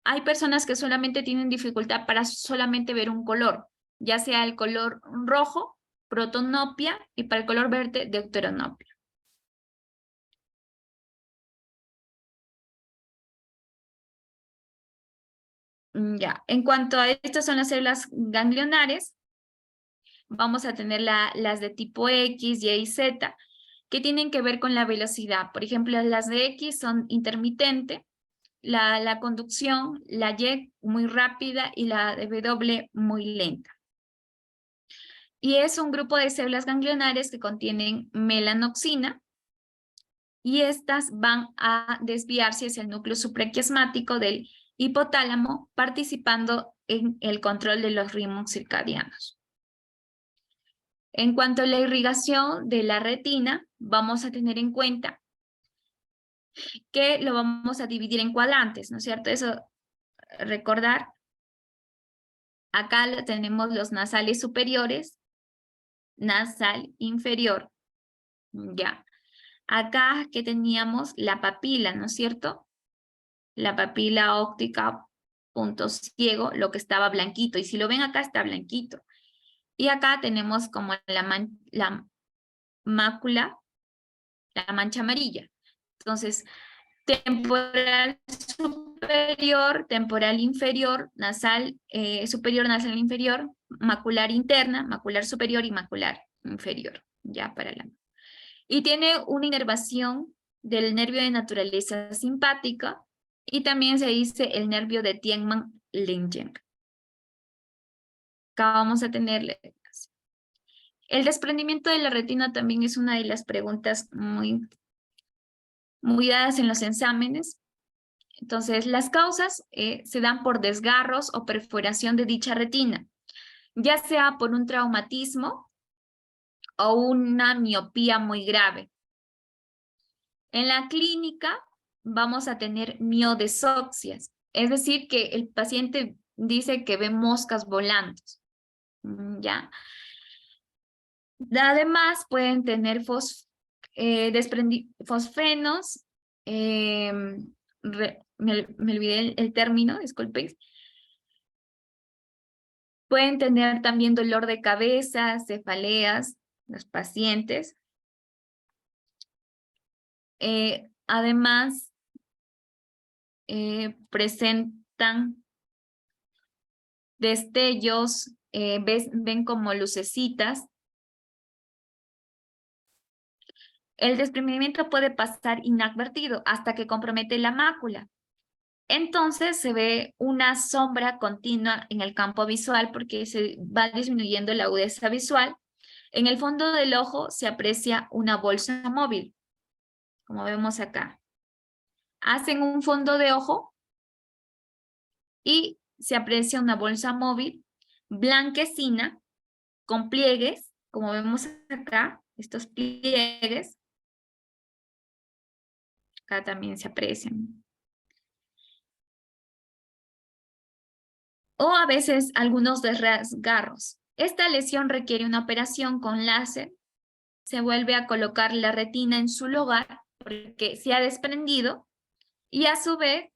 hay personas que solamente tienen dificultad para solamente ver un color, ya sea el color rojo, protonopia, y para el color verde, deuteranopia. Ya, en cuanto a estas son las células ganglionares, vamos a tener las de tipo X, Y y Z, que tienen que ver con la velocidad. Por ejemplo, las de X son intermitente, la conducción, la Y muy rápida y la de W muy lenta. Y es un grupo de células ganglionares que contienen melanoxina, y estas van a desviarse hacia el núcleo supraquiasmático del hipotálamo, participando en el control de los ritmos circadianos. En cuanto a la irrigación de la retina, vamos a tener en cuenta que lo vamos a dividir en cuadrantes, ¿no es cierto? Eso, recordar, acá tenemos los nasales superiores, nasal inferior, ya. Acá que teníamos la papila, ¿no es cierto? La papila óptica, punto ciego, lo que estaba blanquito. Y si lo ven acá, está blanquito. Y acá tenemos como la mácula, la mancha amarilla. Entonces, temporal superior, temporal inferior, nasal superior, nasal inferior, macular interna, macular superior y macular inferior. Ya para la... Y tiene una inervación del nervio de naturaleza simpática, y también se dice el nervio de Tienman-Lingen. Acá vamos a tener el desprendimiento de la retina. También es una de las preguntas muy dadas en los exámenes. Entonces, las causas se dan por desgarros o perforación de dicha retina, ya sea por un traumatismo o una miopía muy grave. En la clínica vamos a tener miodesopsias, es decir, que el paciente dice que ve moscas volando. ¿Ya? Además, pueden tener fosfenos, me olvidé el término, disculpen. Pueden tener también dolor de cabeza, cefaleas, los pacientes. Además, presentan destellos, ven como lucecitas. El desprendimiento puede pasar inadvertido hasta que compromete la mácula. Entonces se ve una sombra continua en el campo visual porque se va disminuyendo la agudeza visual. En el fondo del ojo se aprecia una bolsa móvil, como vemos acá. Hacen un fondo de ojo y se aprecia una bolsa móvil blanquecina con pliegues, como vemos acá, estos pliegues. Acá también se aprecian. O a veces algunos desgarros. Esta lesión requiere una operación con láser. Se vuelve a colocar la retina en su lugar porque se ha desprendido, y a su vez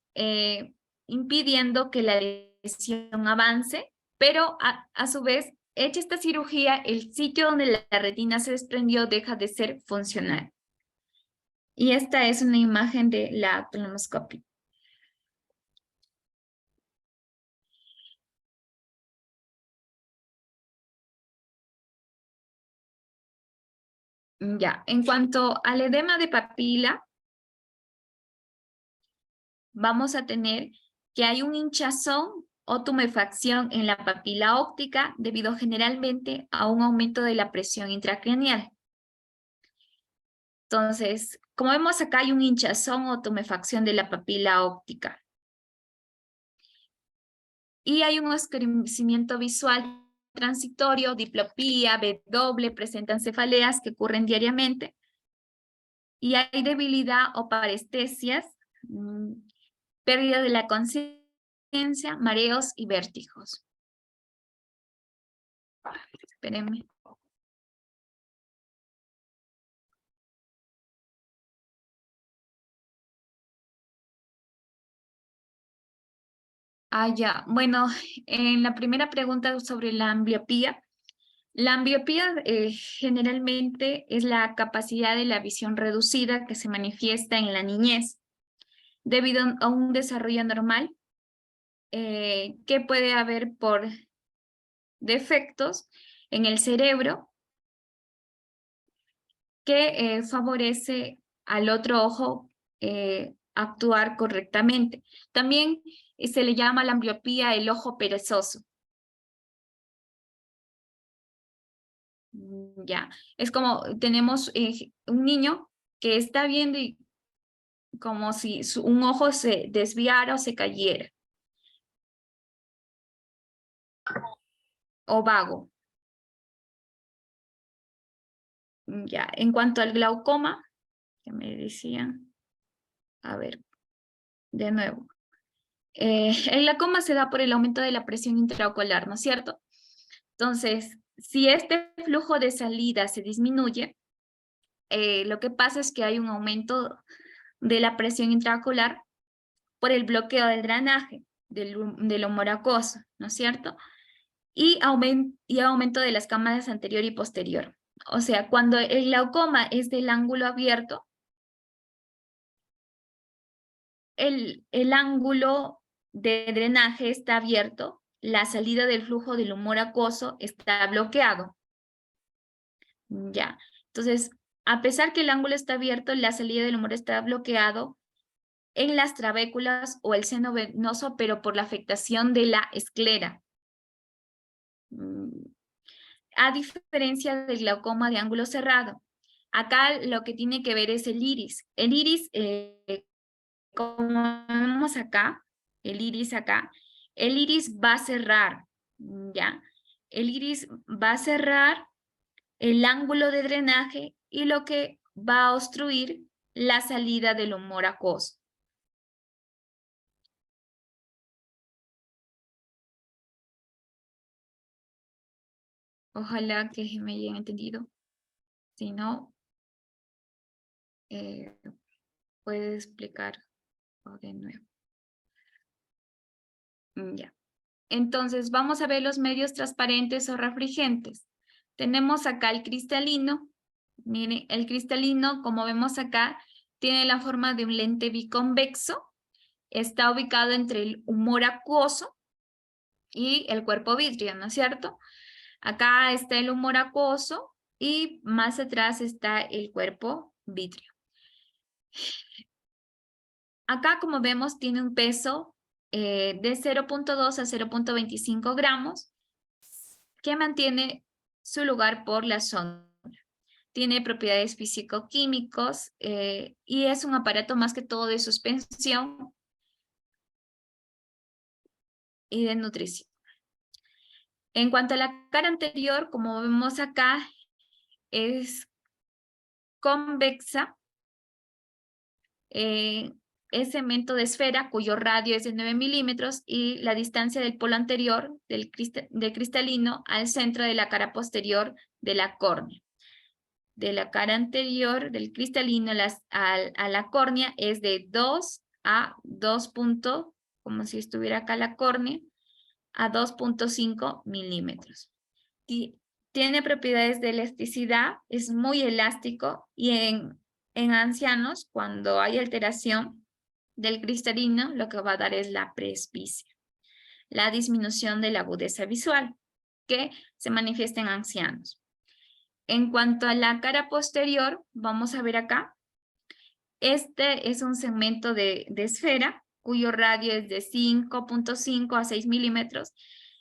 impidiendo que la lesión avance, pero a su vez, hecha esta cirugía, el sitio donde la retina se desprendió deja de ser funcional. Y esta es una imagen de la colonoscopia. Ya, en cuanto al edema de papila, vamos a tener que hay un hinchazón o tumefacción en la papila óptica debido generalmente a un aumento de la presión intracraneal. Entonces, como vemos acá, hay un hinchazón o tumefacción de la papila óptica. Y hay un oscurecimiento visual transitorio, diplopía, W, presentan cefaleas que ocurren diariamente. Y hay debilidad o parestesias, pérdida de la conciencia, mareos y vértigos. Espérenme. Ya. Bueno, en la primera pregunta sobre la ambliopía generalmente es la capacidad de la visión reducida que se manifiesta en la niñez debido a un desarrollo normal que puede haber por defectos en el cerebro que favorece al otro ojo actuar correctamente. También se le llama la ambliopía el ojo perezoso. Ya, es como tenemos un niño que está viendo y como si un ojo se desviara o se cayera. O vago. Ya, en cuanto al glaucoma, que me decían, a ver, de nuevo. El glaucoma se da por el aumento de la presión intraocular, ¿no es cierto? Entonces, si este flujo de salida se disminuye, lo que pasa es que hay un aumento de la presión intraocular por el bloqueo del drenaje del humor acuoso, ¿no es cierto? Y aumento de las cámaras anterior y posterior. O sea, cuando el glaucoma es del ángulo abierto, el ángulo de drenaje está abierto, la salida del flujo del humor acuoso está bloqueado. Ya, entonces, a pesar que el ángulo está abierto, la salida del humor está bloqueado en las trabéculas o el seno venoso, pero por la afectación de la esclera. A diferencia del glaucoma de ángulo cerrado. Acá lo que tiene que ver es el iris. El iris, como vemos acá, el iris acá, el iris va a cerrar, ¿ya? El iris va a cerrar el ángulo de drenaje y lo que va a obstruir la salida del humor acuoso. Ojalá que me hayan entendido. Si no, puedes explicar de nuevo. Ya. Entonces, vamos a ver los medios transparentes o refringentes. Tenemos acá el cristalino. Miren, el cristalino, como vemos acá, tiene la forma de un lente biconvexo. Está ubicado entre el humor acuoso y el cuerpo vítreo, ¿no es cierto? Acá está el humor acuoso y más atrás está el cuerpo vítreo. Acá, como vemos, tiene un peso de 0.2 a 0.25 gramos que mantiene su lugar por la sonda. Tiene propiedades físico-químicos y es un aparato más que todo de suspensión y de nutrición. En cuanto a la cara anterior, como vemos acá, es convexa, es segmento de esfera cuyo radio es de 9 milímetros y la distancia del polo anterior del cristalino al centro de la cara posterior de la córnea. De la cara anterior del cristalino a la córnea es de 2 a 2 como si estuviera acá la córnea, a 2.5 milímetros. Tiene propiedades de elasticidad, es muy elástico y en ancianos, cuando hay alteración del cristalino, lo que va a dar es la presbicia, la disminución de la agudeza visual, que se manifiesta en ancianos. En cuanto a la cara posterior, vamos a ver acá, este es un segmento de esfera, cuyo radio es de 5.5 a 6 milímetros,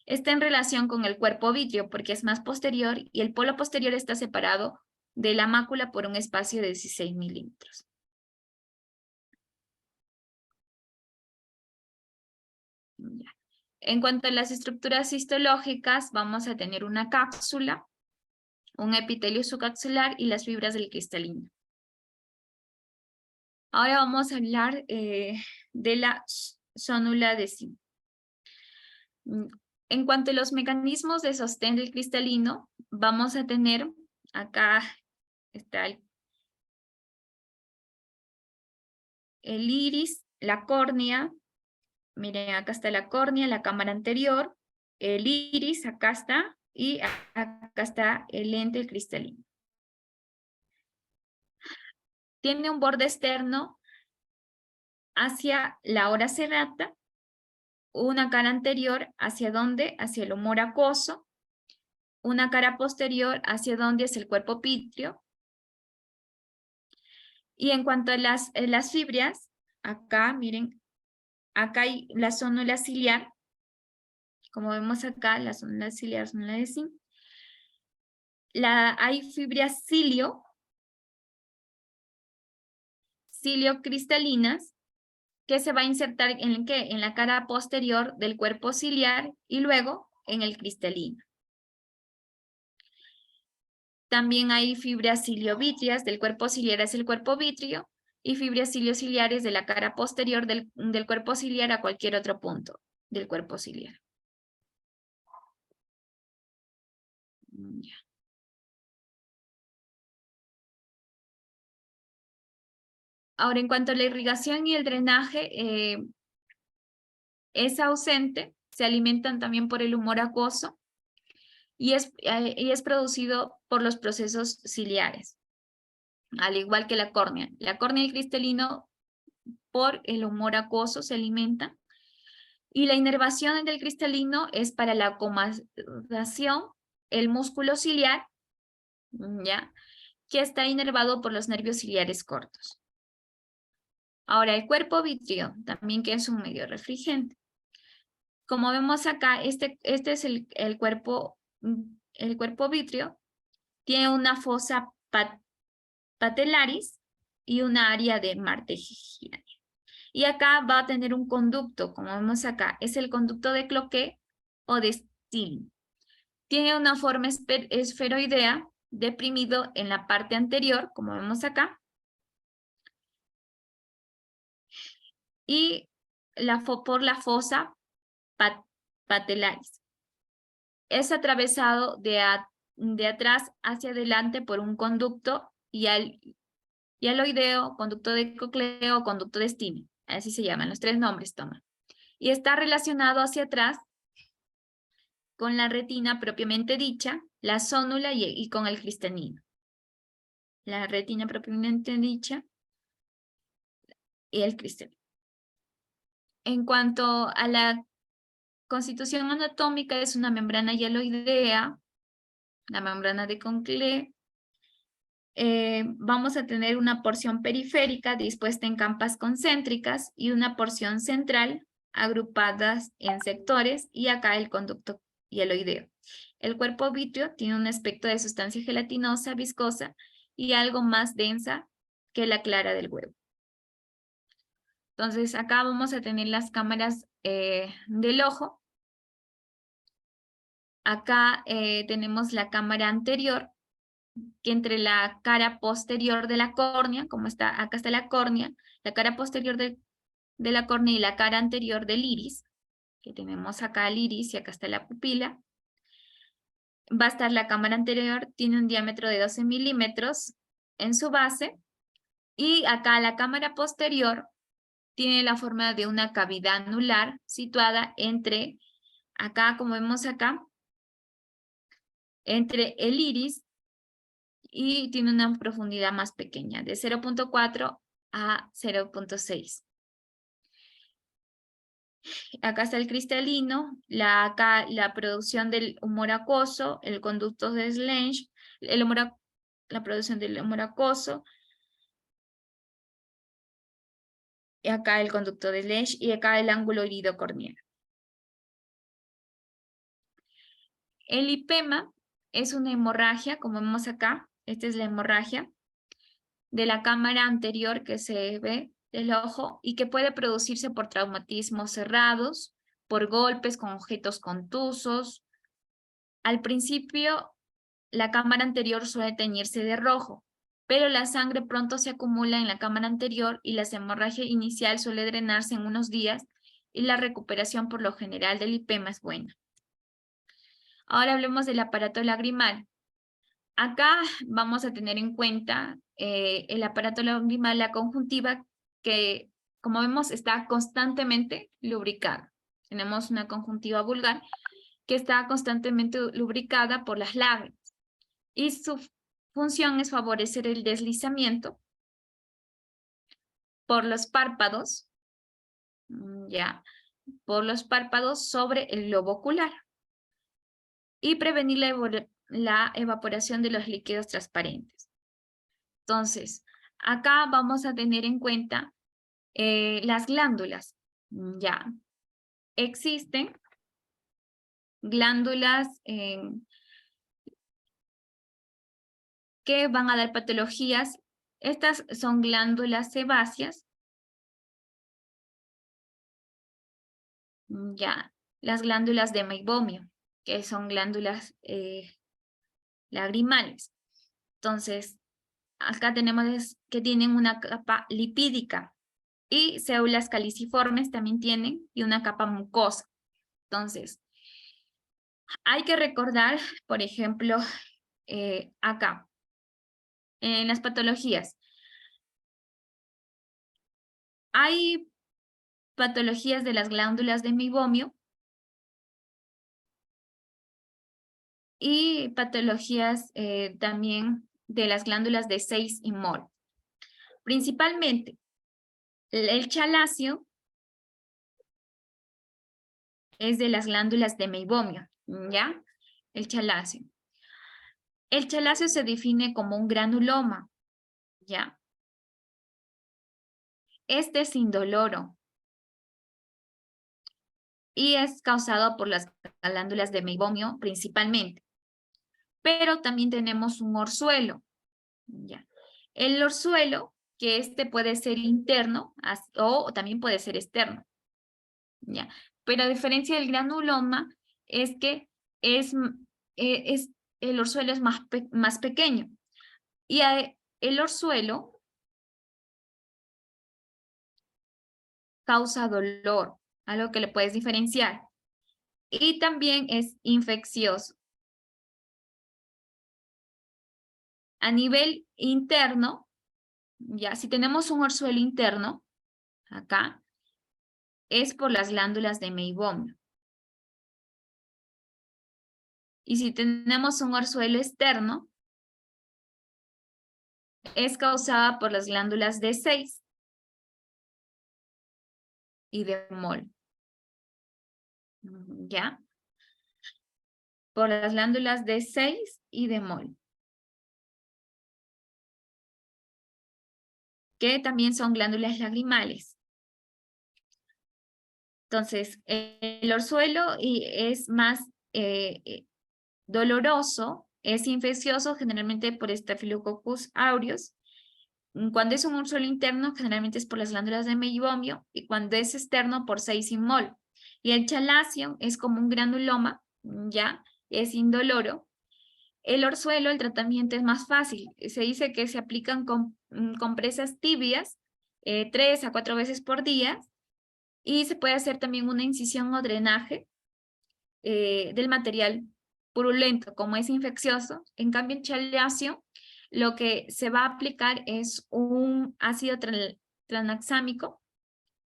está en relación con el cuerpo vítreo porque es más posterior y el polo posterior está separado de la mácula por un espacio de 16 milímetros. Ya. En cuanto a las estructuras histológicas, vamos a tener una cápsula, un epitelio subcapsular y las fibras del cristalino. Ahora vamos a hablar de la zónula de zinc. En cuanto a los mecanismos de sostén del cristalino, vamos a tener, acá está el iris, la córnea, Miren, acá está la córnea, la cámara anterior, el iris, acá está, y acá está el lente, el cristalino. Tiene un borde externo hacia la hora serrata, una cara anterior hacia dónde, hacia el humor acuoso, una cara posterior hacia dónde, hacia el cuerpo vítreo. Y en cuanto a las fibras, acá, miren, acá hay la zónula ciliar, como vemos acá, la zónula ciliar, zónula de zinc. Hay fibras ciliocristalinas, que se va a insertar ¿en qué? En la cara posterior del cuerpo ciliar y luego en el cristalino. También hay fibras ciliovítreas del cuerpo ciliar hacia el cuerpo vítreo y fibras ciliociliares de la cara posterior del cuerpo ciliar a cualquier otro punto del cuerpo ciliar. Ya. Ahora, en cuanto a la irrigación y el drenaje, es ausente, se alimentan también por el humor acuoso y es producido por los procesos ciliares, al igual que la córnea. La córnea y el cristalino por el humor acuoso se alimentan y la inervación del cristalino es para la acomodación, el músculo ciliar, ¿ya? Que está inervado por los nervios ciliares cortos. Ahora, el cuerpo vítreo, también que es un medio refrigerante. Como vemos acá, este es el cuerpo vítreo, tiene una fosa patellaris y una área de Marteggiani. Y acá va a tener un conducto, como vemos acá, es el conducto de Cloquet o de Stilling. Tiene una forma esferoidea, deprimido en la parte anterior, como vemos acá, y por la fosa patellaris. Es atravesado de atrás hacia adelante por un conducto hialoideo, conducto de Cocleo o conducto de Stine. Así se llaman, los tres nombres toman. Y está relacionado hacia atrás con la retina propiamente dicha, la zónula y con el cristalino. La retina propiamente dicha y el cristalino. En cuanto a la constitución anatómica, es una membrana hialoidea, la membrana de Coclea. Vamos a tener una porción periférica dispuesta en capas concéntricas y una porción central agrupadas en sectores y acá el conducto hialoideo. El cuerpo vítreo tiene un aspecto de sustancia gelatinosa, viscosa y algo más densa que la clara del huevo. Entonces acá vamos a tener las cámaras del ojo. Acá tenemos la cámara anterior, que entre la cara posterior de la córnea, como está, acá está la córnea, la cara posterior de la córnea y la cara anterior del iris, que tenemos acá el iris y acá está la pupila. Va a estar la cámara anterior, tiene un diámetro de 12 milímetros en su base, y acá la cámara posterior tiene la forma de una cavidad anular situada entre, acá como vemos acá, entre el iris y tiene una profundidad más pequeña, de 0.4 a 0.6. Acá está el cristalino, acá la producción del humor acuoso, el conducto de Slench, la producción del humor acuoso, y acá el conducto de Slench y acá el ángulo iridocorneal. El lipema es una hemorragia, como vemos acá, esta es la hemorragia de la cámara anterior que se ve del ojo y que puede producirse por traumatismos cerrados, por golpes con objetos contusos. Al principio, la cámara anterior suele teñirse de rojo, pero la sangre pronto se acumula en la cámara anterior y la hemorragia inicial suele drenarse en unos días y la recuperación por lo general del lipema es buena. Ahora hablemos del aparato lagrimal. Acá vamos a tener en cuenta el aparato lagrimal, la conjuntiva, que como vemos, está constantemente lubricada. Tenemos una conjuntiva vulgar que está constantemente lubricada por las lágrimas. Y su función es favorecer el deslizamiento por los párpados, ya, por los párpados sobre el globo ocular y prevenir la evaporación de los líquidos transparentes. Entonces, acá vamos a tener en cuenta las glándulas. Ya, existen glándulas que van a dar patologías. Estas son glándulas sebáceas. Ya, las glándulas de meibomio, que son glándulas lagrimales. Entonces, acá tenemos que tienen una capa lipídica y células caliciformes también tienen y una capa mucosa. Entonces, hay que recordar, por ejemplo, acá, en las patologías. Hay patologías de las glándulas de meibomio y patologías también de las glándulas de 6 y mol. Principalmente, el chaláceo es de las glándulas de meibomio, ¿ya? El chaláceo. El chaláceo se define como un granuloma, ¿ya? Este es indoloro y es causado por las glándulas de meibomio principalmente. Pero también tenemos un orzuelo, ¿ya? El orzuelo, que este puede ser interno o también puede ser externo, ¿ya? Pero a diferencia del granuloma, es que el orzuelo es más pequeño. Y el orzuelo causa dolor, algo que le puedes diferenciar. Y también es infeccioso. A nivel interno, ya si tenemos un orzuelo interno, acá, es por las glándulas de meibomio. Y si tenemos un orzuelo externo, es causada por las glándulas de 6 y de mol. ¿Ya? Por las glándulas de 6 y de mol. Que también son glándulas lagrimales. Entonces, el orzuelo es más doloroso, es infeccioso generalmente por Staphylococcus aureus. Cuando es un orzuelo interno, generalmente es por las glándulas de meibomio, y cuando es externo, por 6-mol. Y el chaláceo es como un granuloma, ya, es indoloro. El orzuelo, el tratamiento es más fácil. Se dice que se aplican con compresas tibias 3 a 4 veces por día, y se puede hacer también una incisión o drenaje del material purulento, como es infeccioso. En cambio, el chaláceo, lo que se va a aplicar es un ácido tranexámico,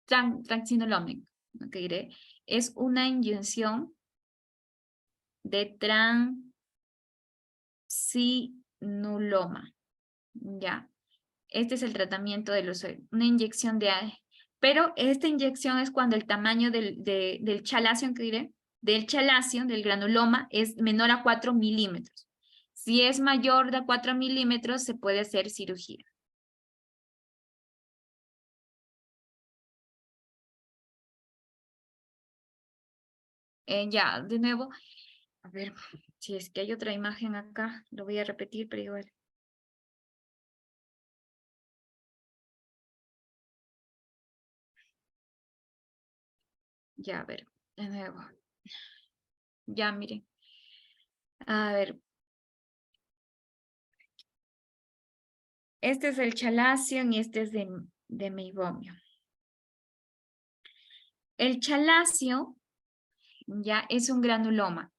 tranxinolone, que diré, es una inyección de transinuloma, ¿ya? Este es el tratamiento del orzuelo, una inyección pero esta inyección es cuando el tamaño del chaláceo, que diré, del chaláceo, del granuloma, es menor a 4 milímetros. Si es mayor de 4 milímetros, se puede hacer cirugía. Ya, de nuevo, a ver, si es que hay otra imagen acá, lo voy a repetir, pero igual. Ya, a ver, de nuevo. Ya, miren. A ver. Este es el chaláceo y este es de meibomio. El chaláceo ya es un granuloma,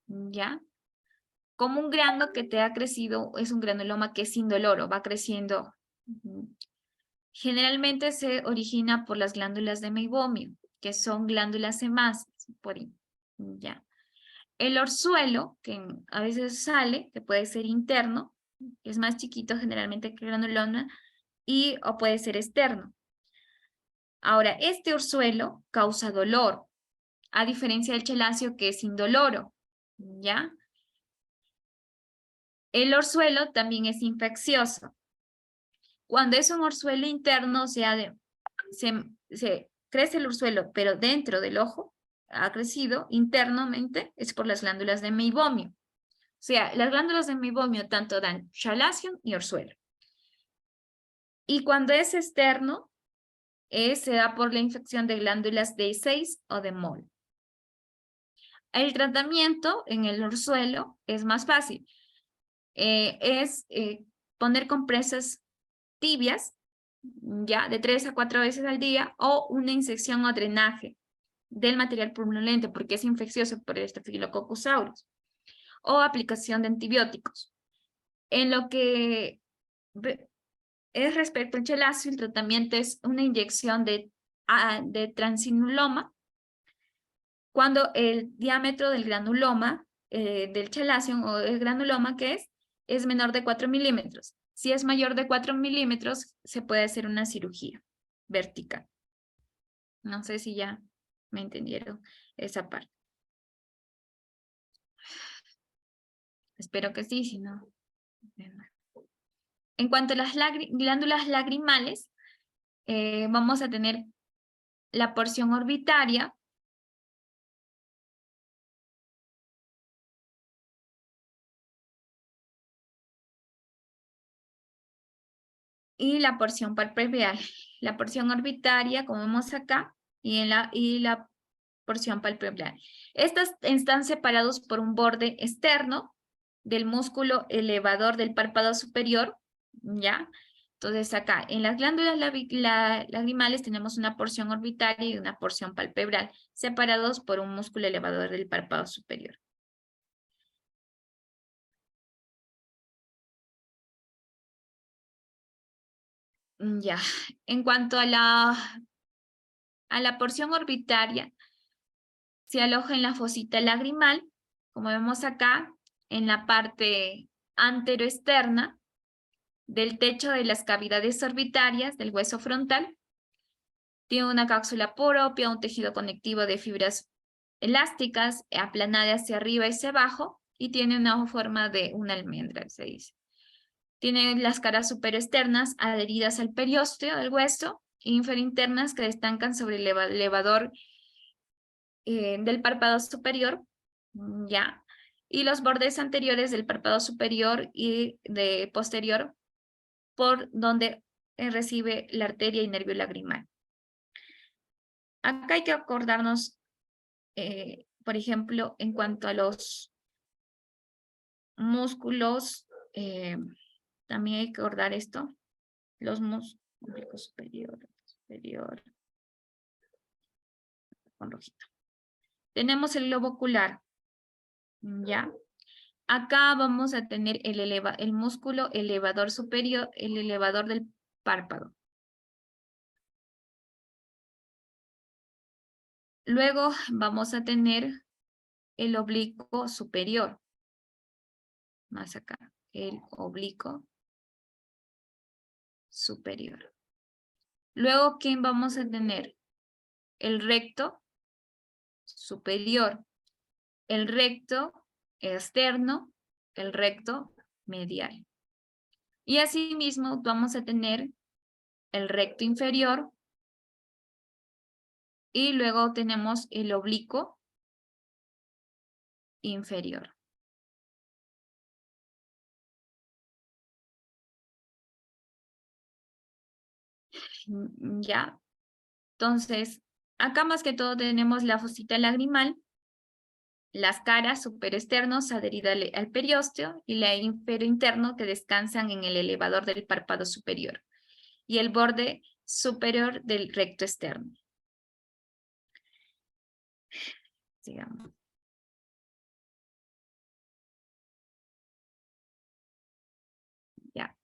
ya. Como un grano que te ha crecido, es un granuloma que es indoloro, va creciendo Generalmente se origina por las glándulas de meibomio, que son glándulas semáceas, ya. El orzuelo, que a veces sale, que puede ser interno, que es más chiquito generalmente que granuloma, o puede ser externo. Ahora, este orzuelo causa dolor, a diferencia del cheláceo que es indoloro, ¿ya? El orzuelo también es infeccioso. Cuando es un orzuelo interno, o sea, se crece el orzuelo, pero dentro del ojo ha crecido internamente, es por las glándulas de meibomio. O sea, las glándulas de meibomio tanto dan chalación y orzuelo. Y cuando es externo, se da por la infección de glándulas de E6 o de MOL. El tratamiento en el orzuelo es más fácil. Poner compresas tibias, ya, de 3 a 4 veces al día, o una inyección o drenaje del material purulento, porque es infeccioso por el Staphylococcus aureus, o aplicación de antibióticos. En lo que es respecto al cheláceo, el tratamiento es una inyección de transinuloma, cuando el diámetro del granuloma, del cheláceo o el granuloma que es menor de 4 milímetros. Si es mayor de 4 milímetros, se puede hacer una cirugía vertical. No sé si ya me entendieron esa parte. Espero que sí, si no. En cuanto a las glándulas lagrimales, vamos a tener la porción orbitaria, y la porción palpebral. La porción orbitaria, como vemos acá, y la porción palpebral. Estas están separados por un borde externo del músculo elevador del párpado superior, ¿ya? Entonces acá, en las glándulas lagrimales tenemos una porción orbitaria y una porción palpebral, separados por un músculo elevador del párpado superior. Ya, en cuanto a la porción orbitaria, se aloja en la fosita lagrimal, como vemos acá, en la parte anteroexterna del techo de las cavidades orbitarias del hueso frontal. Tiene una cápsula propia, un tejido conectivo de fibras elásticas, aplanada hacia arriba y hacia abajo, y tiene una forma de una almendra, se dice. Tiene las caras superexternas adheridas al periósteo del hueso, e inferinternas que descansan sobre el elevador del párpado superior, ya, y los bordes anteriores del párpado superior y de posterior, por donde recibe la arteria y nervio lagrimal. Acá hay que acordarnos, por ejemplo, en cuanto a los músculos, también hay que acordar esto, los músculos superior, con rojito. Tenemos el globo ocular, ¿ya? Acá vamos a tener el músculo elevador superior, el elevador del párpado. Luego vamos a tener el oblicuo superior. Más acá, el oblicuo superior. Luego, ¿quién vamos a tener? El recto superior, el recto externo, el recto medial. Y asimismo vamos a tener el recto inferior y luego tenemos el oblicuo inferior. ¿Ya? Entonces, acá más que todo tenemos la fosita lagrimal, las caras superexternos adheridas al periósteo y la interno que descansan en el elevador del párpado superior y el borde superior del recto externo. Sigamos. Ya.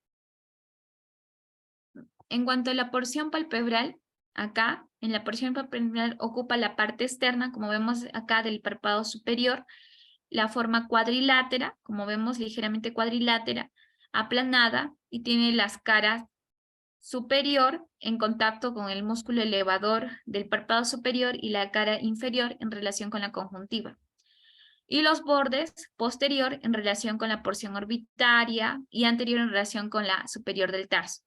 En cuanto a la porción palpebral, acá, en la porción palpebral ocupa la parte externa, como vemos acá del párpado superior, la forma cuadrilátera, como vemos ligeramente cuadrilátera, aplanada y tiene las caras superior en contacto con el músculo elevador del párpado superior y la cara inferior en relación con la conjuntiva. Y los bordes posterior en relación con la porción orbitaria y anterior en relación con la superior del tarso.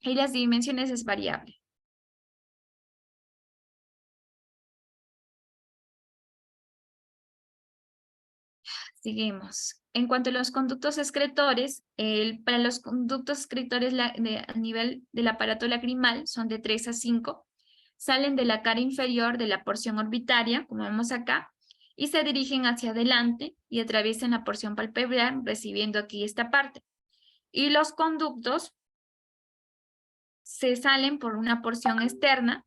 Y las dimensiones es variable. Seguimos. En cuanto a los conductos excretores, para los conductos excretores a nivel del aparato lacrimal son de 3 a 5. Salen de la cara inferior de la porción orbitaria, como vemos acá, y se dirigen hacia adelante y atraviesan la porción palpebral, recibiendo aquí esta parte. Y los conductos se salen por una porción externa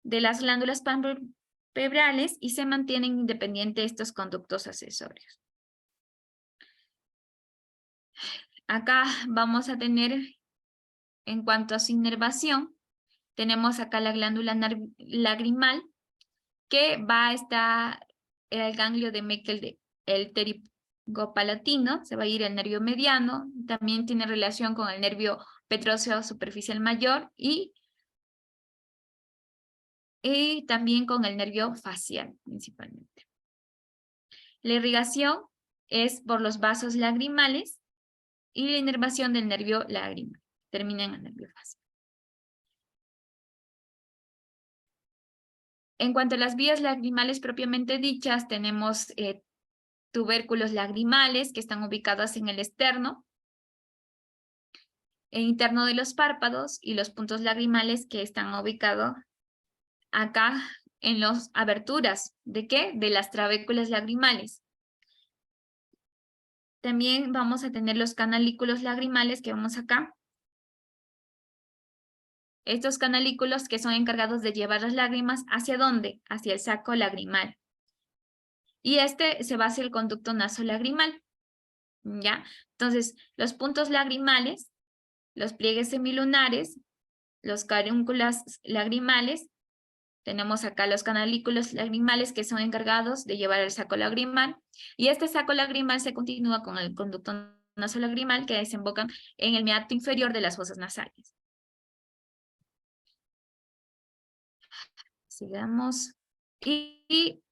de las glándulas palpebrales y se mantienen independientes estos conductos accesorios. Acá vamos a tener, en cuanto a su inervación, tenemos acá la glándula lagrimal, que va a estar el ganglio de Meckel, el pterigopalatino, se va a ir el nervio mediano, también tiene relación con el nervio petróseo superficial mayor y también con el nervio facial, principalmente. La irrigación es por los vasos lagrimales y la inervación del nervio lagrimal. Termina en el nervio facial. En cuanto a las vías lagrimales propiamente dichas, tenemos tubérculos lagrimales que están ubicados en el externo e interno de los párpados y los puntos lagrimales que están ubicados acá en las aberturas. ¿De qué? De las trabéculas lagrimales. También vamos a tener los canalículos lagrimales que vemos acá. Estos canalículos que son encargados de llevar las lágrimas, ¿hacia dónde? Hacia el saco lagrimal. Y este se va hacia el conducto nasolagrimal, ¿ya? Entonces, los puntos lagrimales, los pliegues semilunares, los carúnculas lagrimales, tenemos acá los canalículos lagrimales que son encargados de llevar el saco lagrimal, y este saco lagrimal se continúa con el conducto nasolagrimal que desembocan en el meato inferior de las fosas nasales. Sigamos. Y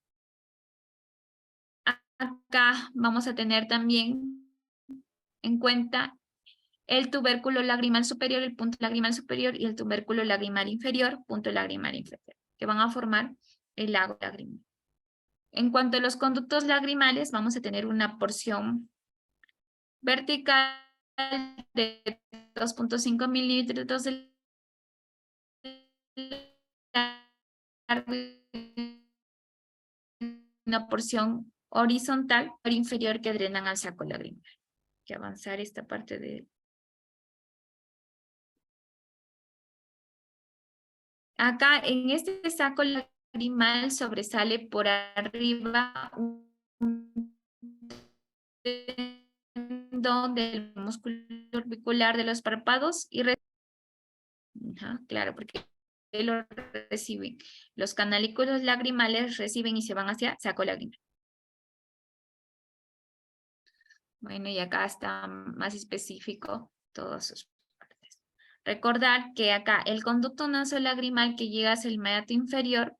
acá vamos a tener también en cuenta el tubérculo lagrimal superior, el punto lagrimal superior, y el tubérculo lagrimal inferior, punto lagrimal inferior, que van a formar el lago lagrimal. En cuanto a los conductos lagrimales, vamos a tener una porción vertical de 2.5 milímetros de largo, una porción horizontal o inferior que drenan al saco lagrimal. Hay que avanzar esta parte de... Acá en este saco lagrimal sobresale por arriba un tendón del músculo orbicular de los párpados y claro, porque lo reciben. Los canalículos lagrimales reciben y se van hacia saco lagrimal. Bueno, y acá está más específico todas sus partes. Recordar que acá el conducto nasolagrimal que llega hacia el meato inferior,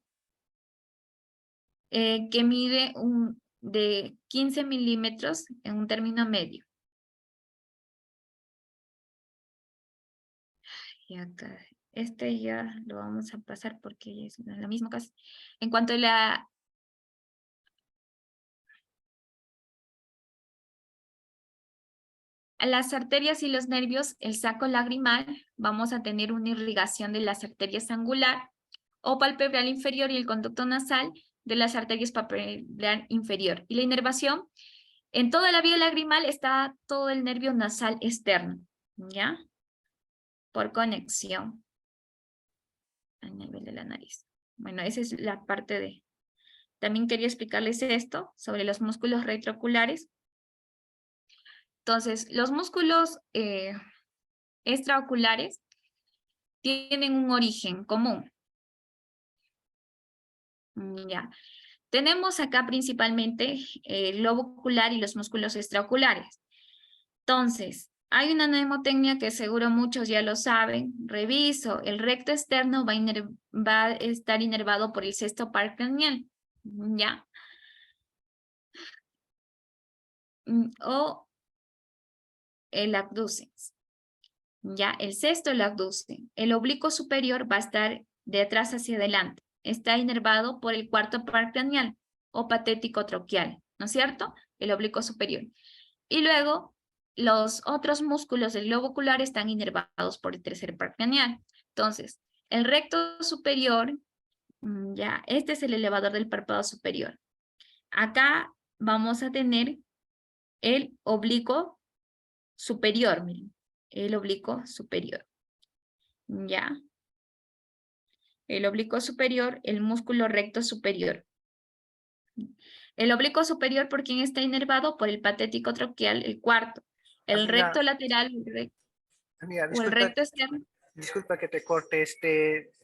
que mide de 15 milímetros en un término medio. Y acá, este ya lo vamos a pasar porque es lo mismo casi. En cuanto a las arterias y los nervios, el saco lagrimal, vamos a tener una irrigación de las arterias angular o palpebral inferior y el conducto nasal de las arterias palpebral inferior. Y la inervación, en toda la vía lagrimal está todo el nervio nasal externo, ¿ya? Por conexión a nivel de la nariz. Bueno, esa es la parte de... También quería explicarles esto sobre los músculos retrooculares. Entonces, los músculos extraoculares tienen un origen común. Ya. Tenemos acá principalmente el globo ocular y los músculos extraoculares. Entonces, hay una mnemotecnia que seguro muchos ya lo saben. Reviso, el recto externo va a estar inervado por el sexto par craneal. ¿Ya? O el abducens. ¿Ya? El sexto el abducen. El oblicuo superior va a estar de atrás hacia adelante. Está inervado por el cuarto par craneal o patético troquial, ¿no es cierto? El oblicuo superior. Y luego, los otros músculos del globo ocular están inervados por el tercer par craneal. Entonces, el recto superior, ya, este es el elevador del párpado superior. Acá vamos a tener el oblicuo superior, miren, el oblicuo superior, ya. El oblicuo superior, el músculo recto superior. El oblicuo superior, ¿por quién está inervado? Por el patético troquial, el cuarto. El Amiga, recto lateral amiga, o el recto externo. disculpa que te corte,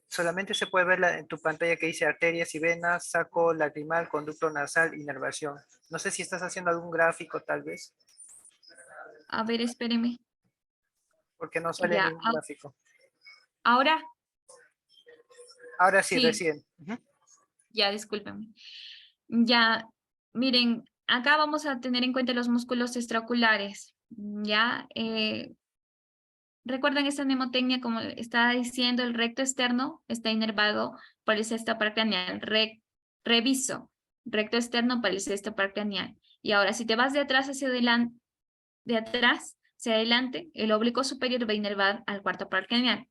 solamente se puede ver en tu pantalla que dice arterias y venas, saco lacrimal, conducto nasal, inervación. No sé si estás haciendo algún gráfico tal vez, A ver, espéreme. porque no sale Ya, ningún gráfico. ahora Ahora sí, sí, recién. Ujú. ya, discúlpenme. Ya, miren, acá vamos a tener en cuenta los músculos extraoculares. Ya, recuerden esta mnemotecnia, como estaba diciendo, el recto externo está inervado por el sexto par craneal. Reviso, recto externo por el sexto par craneal. Y ahora, si te vas de atrás hacia adelante, de atrás hacia adelante, el oblicuo superior va a inervar al cuarto par craneal.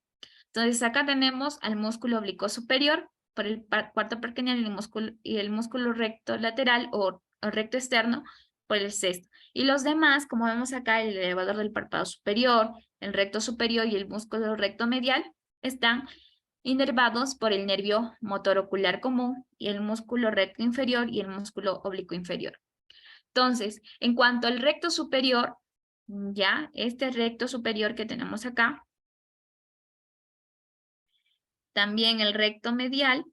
Entonces, acá tenemos al músculo oblicuo superior por el cuarto par craneal y el músculo recto lateral o recto externo por el sexto. Y los demás, como vemos acá, el elevador del párpado superior, el recto superior y el músculo recto medial, están inervados por el nervio motor ocular común y el músculo recto inferior y el músculo oblicuo inferior. Entonces, en cuanto al recto superior, ya, este recto superior que tenemos acá, también el recto medial,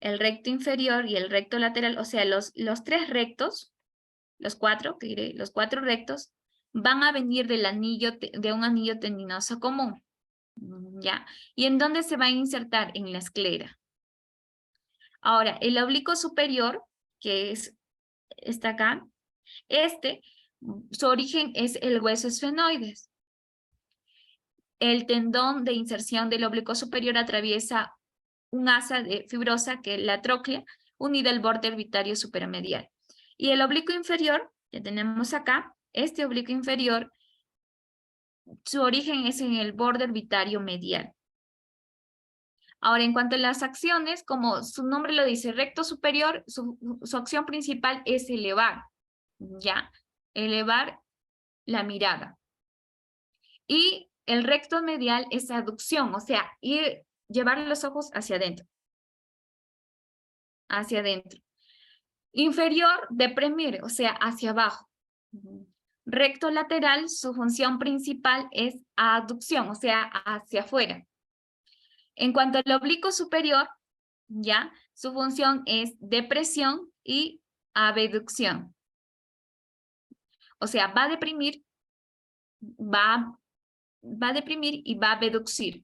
el recto inferior y el recto lateral, o sea, los tres rectos, los cuatro rectos, van a venir del anillo, de un anillo tendinoso común, ¿ya? ¿Y en dónde se va a insertar? En la esclera. Ahora, el oblicuo superior, que está acá, su origen es el hueso esfenoides. El tendón de inserción del oblicuo superior atraviesa un asa fibrosa que es la tróclea, unida al borde orbitario supermedial. Y el oblicuo inferior, que tenemos acá, este oblicuo inferior, su origen es en el borde orbitario medial. Ahora, en cuanto a las acciones, como su nombre lo dice, recto superior, su acción principal es elevar, ¿ya? Elevar la mirada. Y el recto medial es aducción, o sea, llevar los ojos hacia adentro. Hacia adentro. Inferior, deprimir, o sea, hacia abajo. Recto lateral, su función principal es aducción, o sea, hacia afuera. En cuanto al oblicuo superior, ya, su función es depresión y abducción. O sea, va a deprimir, va a deprimir y va a abducir.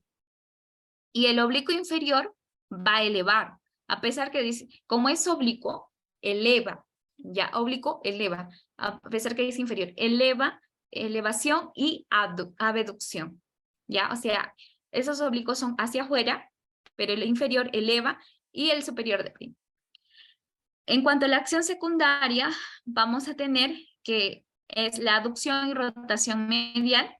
Y el oblicuo inferior va a elevar. A pesar que dice, como es oblicuo, eleva. Ya, oblicuo, eleva. A pesar que es inferior, eleva, elevación y abducción. Ya, o sea, esos oblicuos son hacia afuera, pero el inferior eleva y el superior deprime. En cuanto a la acción secundaria, vamos a tener que es la aducción y rotación medial.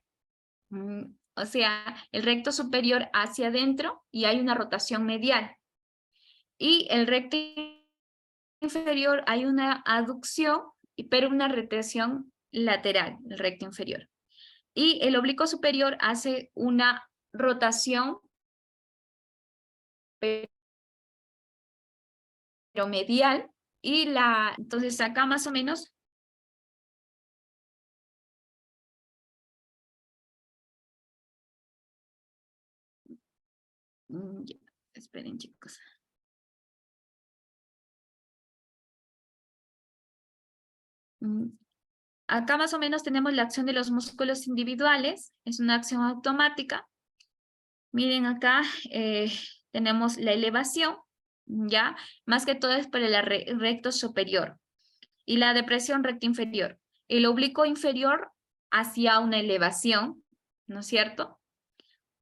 O sea, el recto superior hacia adentro y hay una rotación medial. Y el recto inferior hay una aducción, pero una retención lateral, el recto inferior. Y el oblicuo superior hace una rotación, pero medial. Y entonces acá más o menos Ya, esperen, chicos. Acá más o menos tenemos la acción de los músculos individuales. Es una acción automática. Miren acá, tenemos la elevación, ¿ya? Más que todo es para el recto superior. Y la depresión recta inferior. El oblicuo inferior hacia una elevación, ¿no es cierto?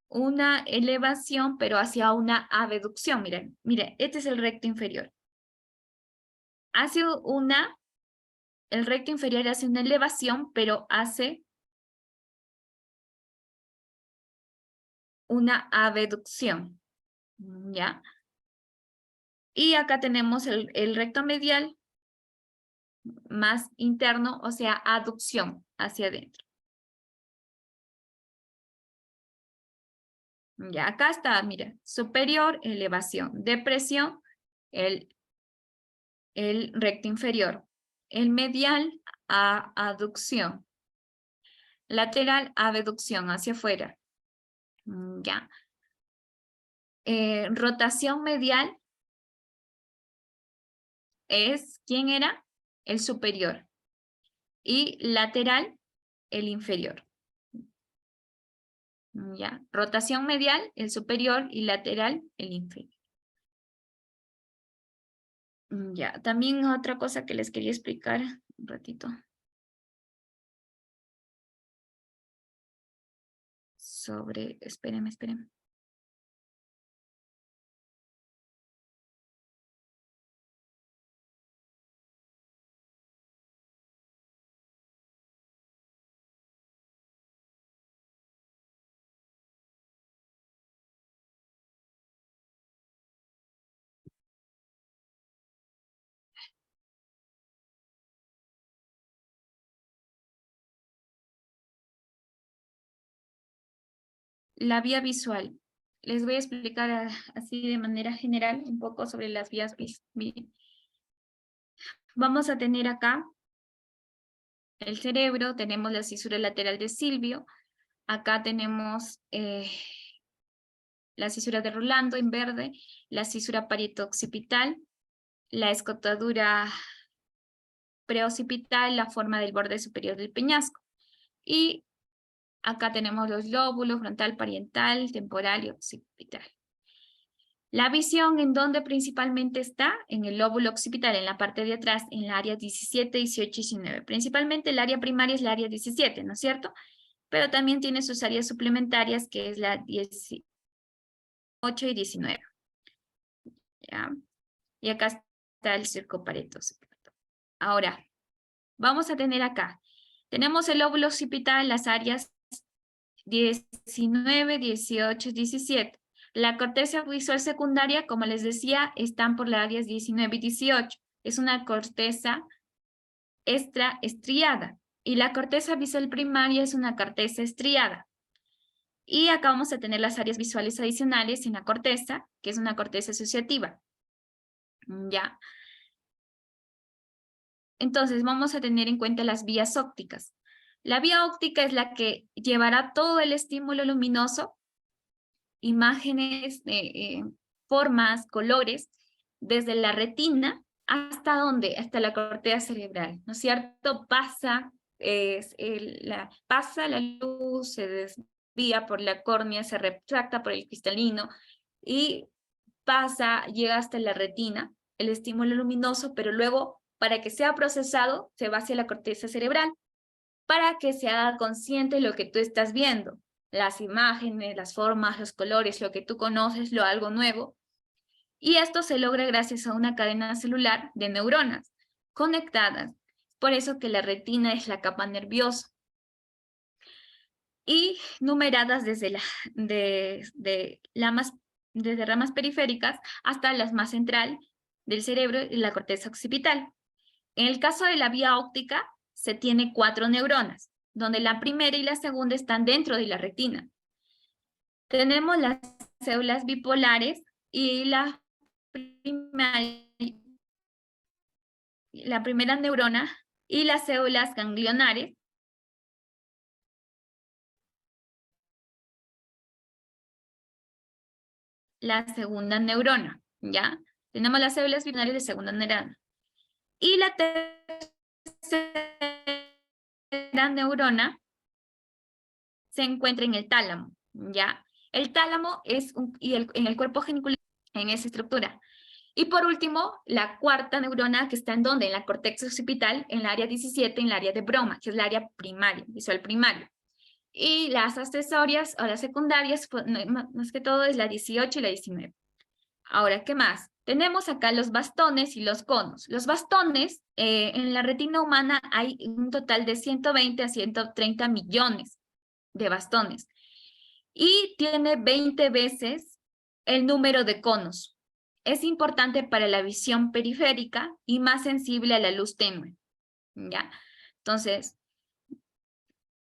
Una elevación, pero hacia una abducción. Miren, este es el recto inferior. El recto inferior hace una elevación, pero hace una abducción, ¿ya? Y acá tenemos el recto medial más interno, o sea, aducción hacia adentro. Ya, acá está, mira, superior, elevación, depresión, el recto inferior. El medial, aducción. Lateral, abducción hacia afuera. Ya. Rotación medial es, ¿quién era? El superior. Y lateral, el inferior. Ya. Rotación medial, el superior, y lateral, el inferior. Ya. También otra cosa que les quería explicar un ratito. Espérenme. La vía visual. Les voy a explicar así de manera general un poco sobre las vías visuales. Vamos a tener acá el cerebro, tenemos la cisura lateral de Silvio, acá tenemos la cisura de Rolando en verde, la cisura parieto-occipital, la escotadura preoccipital, la forma del borde superior del peñasco. Y acá tenemos los lóbulos frontal, parietal, temporal y occipital. La visión, ¿en dónde principalmente está? En el lóbulo occipital, en la parte de atrás, en la área 17, 18 y 19. Principalmente el área primaria es la área 17, ¿no es cierto? Pero también tiene sus áreas suplementarias, que es la 18 y 19. ¿Ya? Y acá está el circo pareto. Ahora, vamos a tener acá. Tenemos el lóbulo occipital en las áreas 19, 18, 17. La corteza visual secundaria, como les decía, están por las áreas 19 y 18. Es una corteza estriada. Y la corteza visual primaria es una corteza estriada. Y acá vamos a tener las áreas visuales adicionales en la corteza, que es una corteza asociativa. ¿Ya? Entonces, vamos a tener en cuenta las vías ópticas. La vía óptica es la que llevará todo el estímulo luminoso, imágenes, formas, colores, desde la retina hasta ¿dónde? Hasta la corteza cerebral, ¿no es cierto? Pasa la luz, se desvía por la córnea, se retracta por el cristalino y llega hasta la retina, el estímulo luminoso, pero luego para que sea procesado se va hacia la corteza cerebral para que se haga consciente lo que tú estás viendo, las imágenes, las formas, los colores, lo que tú conoces, algo nuevo. Y esto se logra gracias a una cadena celular de neuronas conectadas. Por eso que la retina es la capa nerviosa. Y numeradas desde ramas periféricas hasta las más central del cerebro y la corteza occipital. En el caso de la vía óptica, se tiene 4 neuronas, donde la primera y la segunda están dentro de la retina. Tenemos las células bipolares y la primera neurona y las células ganglionares. la segunda neurona, ¿ya? Tenemos las células binarias de segunda neurona. Y la tercera neurona se encuentra en el tálamo, ¿ya? El tálamo es en el cuerpo genicular, en esa estructura. Y por último, la cuarta neurona que está en donde, en la corteza occipital, en el área 17, en el área de Broma, que es el área primaria, visual primario. Y las accesorias o las secundarias, pues, más que todo, es la 18 y la 19. Ahora, ¿qué más? Tenemos acá los bastones y los conos. Los bastones, en la retina humana hay un total de 120 a 130 millones de bastones. Y tiene 20 veces el número de conos. Es importante para la visión periférica y más sensible a la luz tenue, ¿ya? Entonces,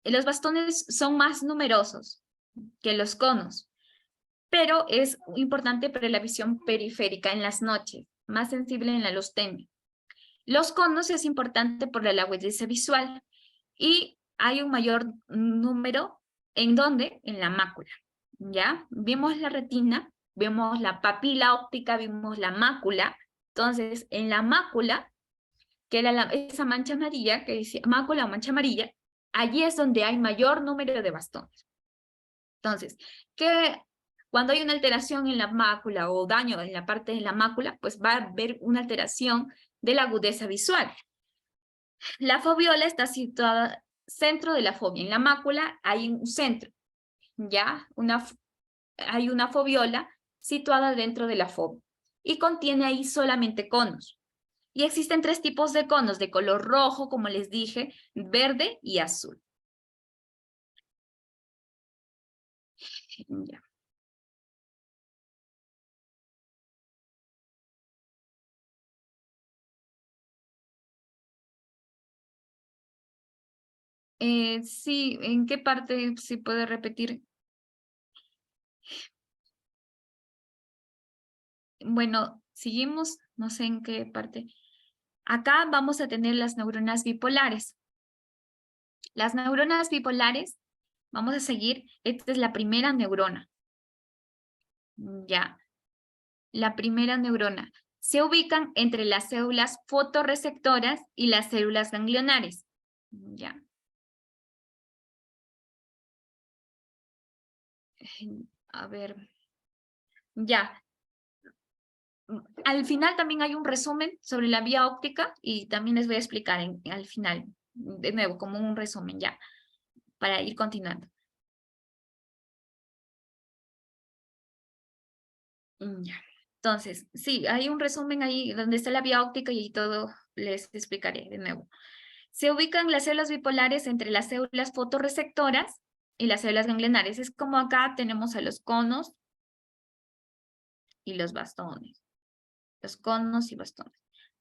los bastones son más numerosos que los conos, pero es importante para la visión periférica en las noches, más sensible en la luz tenue. Los conos es importante por la agudeza visual y hay un mayor número ¿en dónde? En la mácula, ¿ya? Vimos la retina, vemos la papila óptica, vimos la mácula. Entonces, en la mácula, que era esa mancha amarilla, que decía mácula o mancha amarilla, allí es donde hay mayor número de bastones. Entonces, cuando hay una alteración en la mácula o daño en la parte de la mácula, pues va a haber una alteración de la agudeza visual. La foviola está situada centro de la fovea. En la mácula hay un centro, ¿ya? Hay una foviola situada dentro de la fovea y contiene ahí solamente conos. Y existen 3 tipos de conos, de color rojo, como les dije, verde y azul. Ya. Sí, ¿en qué parte se puede repetir? Bueno, seguimos, no sé en qué parte. Acá vamos a tener las neuronas bipolares. Las neuronas bipolares, vamos a seguir, esta es la primera neurona. Ya, la primera neurona. Se ubican entre las células fotorreceptoras y las células ganglionares. Ya. A ver. Ya. Al final también hay un resumen sobre la vía óptica y también les voy a explicar al final, de nuevo, como un resumen ya, para ir continuando. Ya. Entonces, sí, hay un resumen ahí donde está la vía óptica y todo les explicaré de nuevo. Se ubican las células bipolares entre las células fotorreceptoras y las células ganglionares. Es como acá tenemos a los conos y los bastones. Los conos y bastones.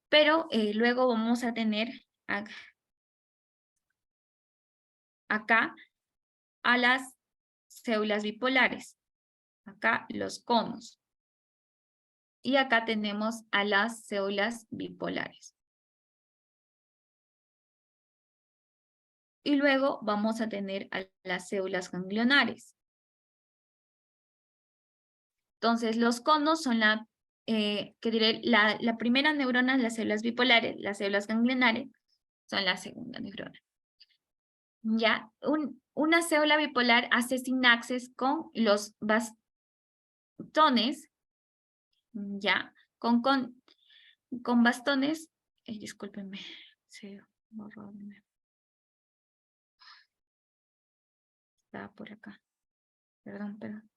Pero luego vamos a tener acá a las células bipolares. Acá los conos. Y acá tenemos a las células bipolares. Y luego vamos a tener a las células ganglionares. Entonces, los conos son la primera neurona, las células bipolares, las células ganglionares son la segunda neurona. Ya, una célula bipolar hace sinapsis con los bastones, ya, con bastones, discúlpenme, se borró, estaba por acá, perdón.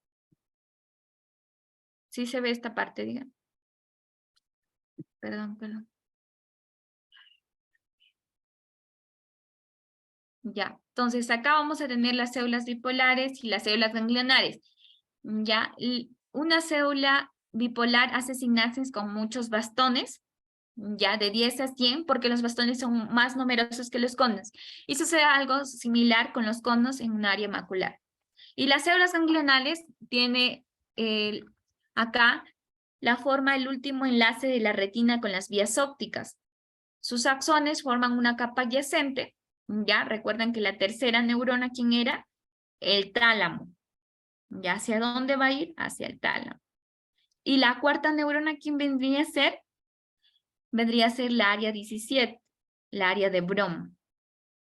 Sí se ve esta parte, diga. Perdón. Ya, entonces acá vamos a tener las células bipolares y las células ganglionares. Ya, una célula bipolar hace sinapsis con muchos bastones, ya de 10 a 100, porque los bastones son más numerosos que los conos. Y sucede algo similar con los conos en un área macular. Y las células ganglionales tiene acá la forma del último enlace de la retina con las vías ópticas. Sus axones forman una capa adyacente. Ya recuerdan que la tercera neurona, ¿quién era? El tálamo. ¿Ya hacia dónde va a ir? Hacia el tálamo. Y la cuarta neurona, ¿quién vendría a ser? Vendría a ser la área 17, la área de Brom,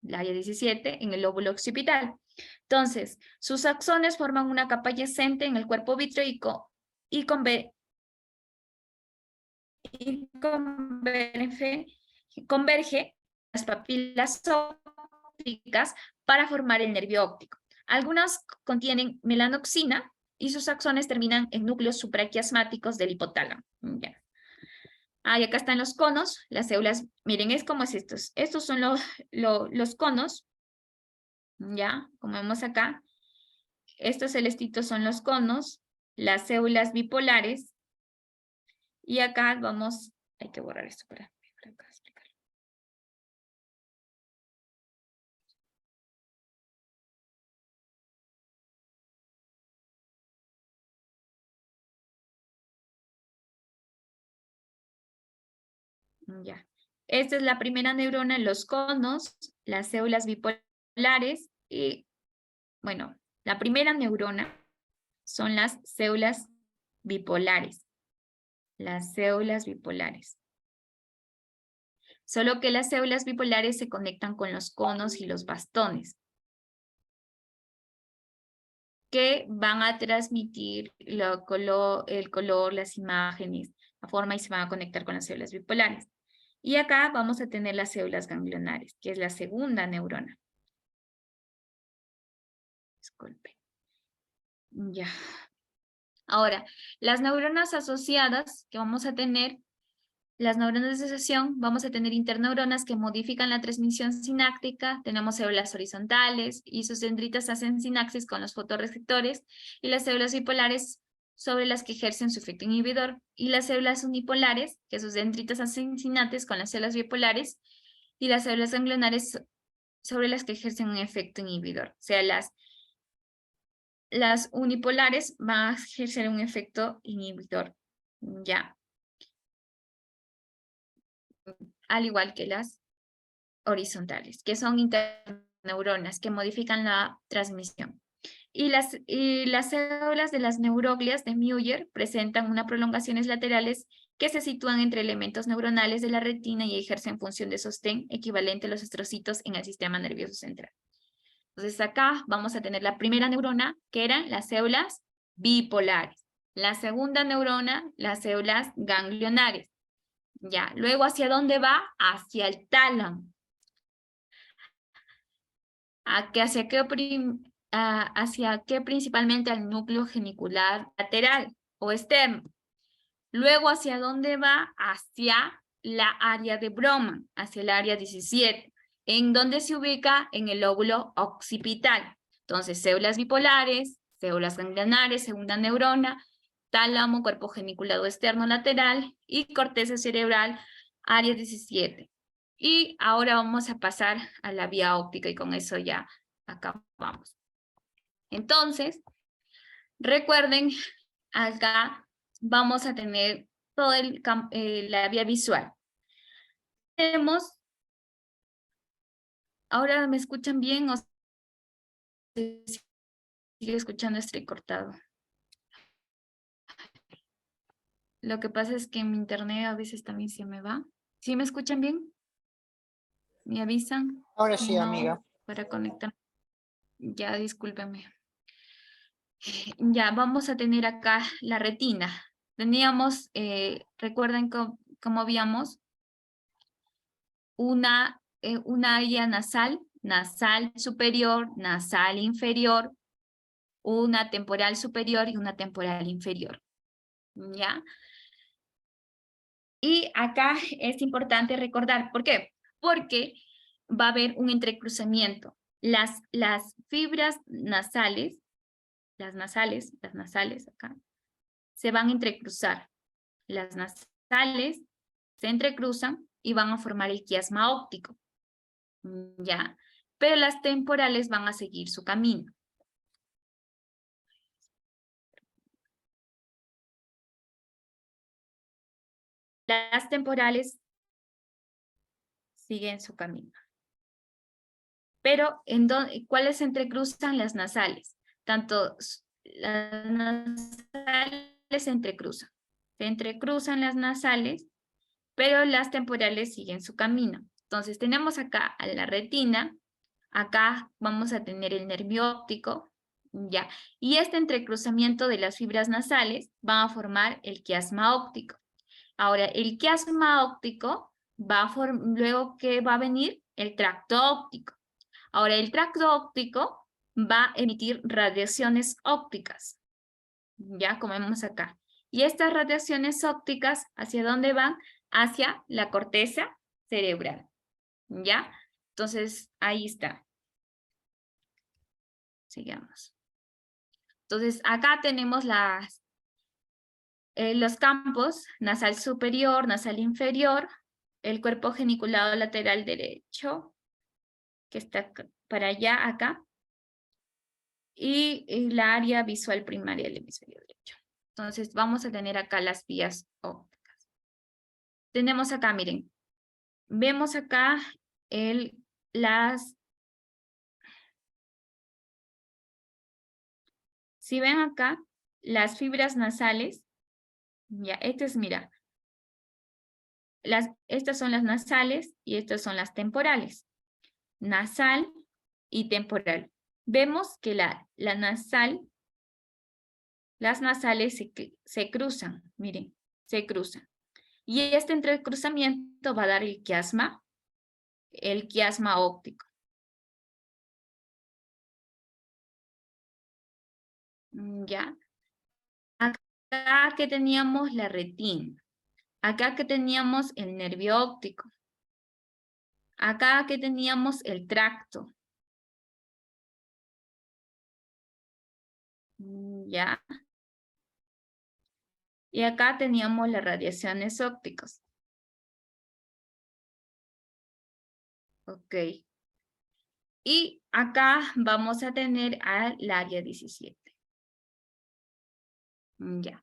la área 17 en el lóbulo occipital. Entonces, sus axones forman una capa adyacente en el cuerpo vitreico y converge las papilas ópticas para formar el nervio óptico. Algunas contienen melanoxina y sus axones terminan en núcleos supraquiasmáticos del hipotálamo. Ya. Y acá están los conos, las células. Miren, es como es estos. Estos son los conos, ya, como vemos acá. Estos celestitos son los conos, las células bipolares. Y acá vamos, hay que borrar esto para acá explicar. Ya. Esta es la primera neurona, los conos, las células bipolares y, bueno, la primera neurona son las células bipolares. Las células bipolares. Solo que las células bipolares se conectan con los conos y los bastones, que van a transmitir el color, las imágenes, la forma y se van a conectar con las células bipolares. Y acá vamos a tener las células ganglionares, que es la segunda neurona. Disculpe. Ya. Ahora, las neuronas asociadas que vamos a tener, las neuronas de asociación, vamos a tener interneuronas que modifican la transmisión sináptica, tenemos células horizontales y sus dendritas hacen sinapsis con los fotorreceptores y las células bipolares sobre las que ejercen su efecto inhibidor y las células unipolares, que sus dendritas hacen sinapsis con las células bipolares y las células ganglionares sobre las que ejercen un efecto inhibidor. O sea, las unipolares van a ejercer un efecto inhibidor, ya, al igual que las horizontales, que son interneuronas que modifican la transmisión. Y las células de las neuroglias de Muir presentan unas prolongaciones laterales que se sitúan entre elementos neuronales de la retina y ejercen función de sostén equivalente a los astrocitos en el sistema nervioso central. Entonces acá vamos a tener la primera neurona, que eran las células bipolares. La segunda neurona, las células ganglionares. Ya, luego ¿hacia dónde va? Hacia el tálamo. ¿Hacia qué principalmente? Al núcleo genicular lateral o externo. Luego, ¿hacia dónde va? Hacia la área de Broman, hacia el área 17. ¿En dónde se ubica? En el lóbulo occipital. Entonces, células bipolares, células ganglionares, segunda neurona, tálamo, cuerpo geniculado externo lateral y corteza cerebral, área 17. Y ahora vamos a pasar a la vía óptica y con eso ya acabamos. Entonces, recuerden, acá vamos a tener toda la vía visual. Tenemos, ¿ahora me escuchan bien o se sigue escuchando cortado? Lo que pasa es que mi internet a veces también se me va. ¿Sí me escuchan bien? ¿Me avisan? Ahora Si sí, no, amiga. para conectar. Ya, discúlpenme. Ya, vamos a tener acá la retina. Teníamos, recuerden cómo habíamos una área nasal, nasal superior, nasal inferior, una temporal superior y una temporal inferior. ¿Ya? Y acá es importante recordar, ¿por qué? Porque va a haber un entrecruzamiento. Las fibras nasales, las nasales acá, se van a entrecruzar. Las nasales se entrecruzan y van a formar el quiasma óptico. ¿Ya? Pero las temporales van a seguir su camino. Las temporales siguen su camino. Pero, ¿cuáles se entrecruzan? Las nasales. Tanto las nasales se entrecruzan. Se entrecruzan las nasales, pero las temporales siguen su camino. Entonces tenemos acá a la retina, acá vamos a tener el nervio óptico, ya. Y este entrecruzamiento de las fibras nasales va a formar el quiasma óptico. Ahora, el quiasma óptico luego que va a venir el tracto óptico. Ahora, el tracto óptico va a emitir radiaciones ópticas, ya como vemos acá. Y estas radiaciones ópticas, ¿hacia dónde van? Hacia la corteza cerebral, ¿ya? Entonces, ahí está. Sigamos. Entonces, acá tenemos los campos nasal superior, nasal inferior, el cuerpo geniculado lateral derecho, que está para allá, acá, y la área visual primaria del hemisferio derecho. Entonces, vamos a tener acá las vías ópticas. Tenemos acá, miren, vemos acá si ven acá, las fibras nasales, ya, mira, estas son las nasales y estas son las temporales. Nasal y temporal. Vemos que las nasales se cruzan, miren, se cruzan. Y este entrecruzamiento va a dar el quiasma óptico. ¿Ya? Acá que teníamos la retina. Acá que teníamos el nervio óptico. Acá que teníamos el tracto. ¿Ya? Y acá teníamos las radiaciones ópticas. Ok. Y acá vamos a tener al área 17. Ya.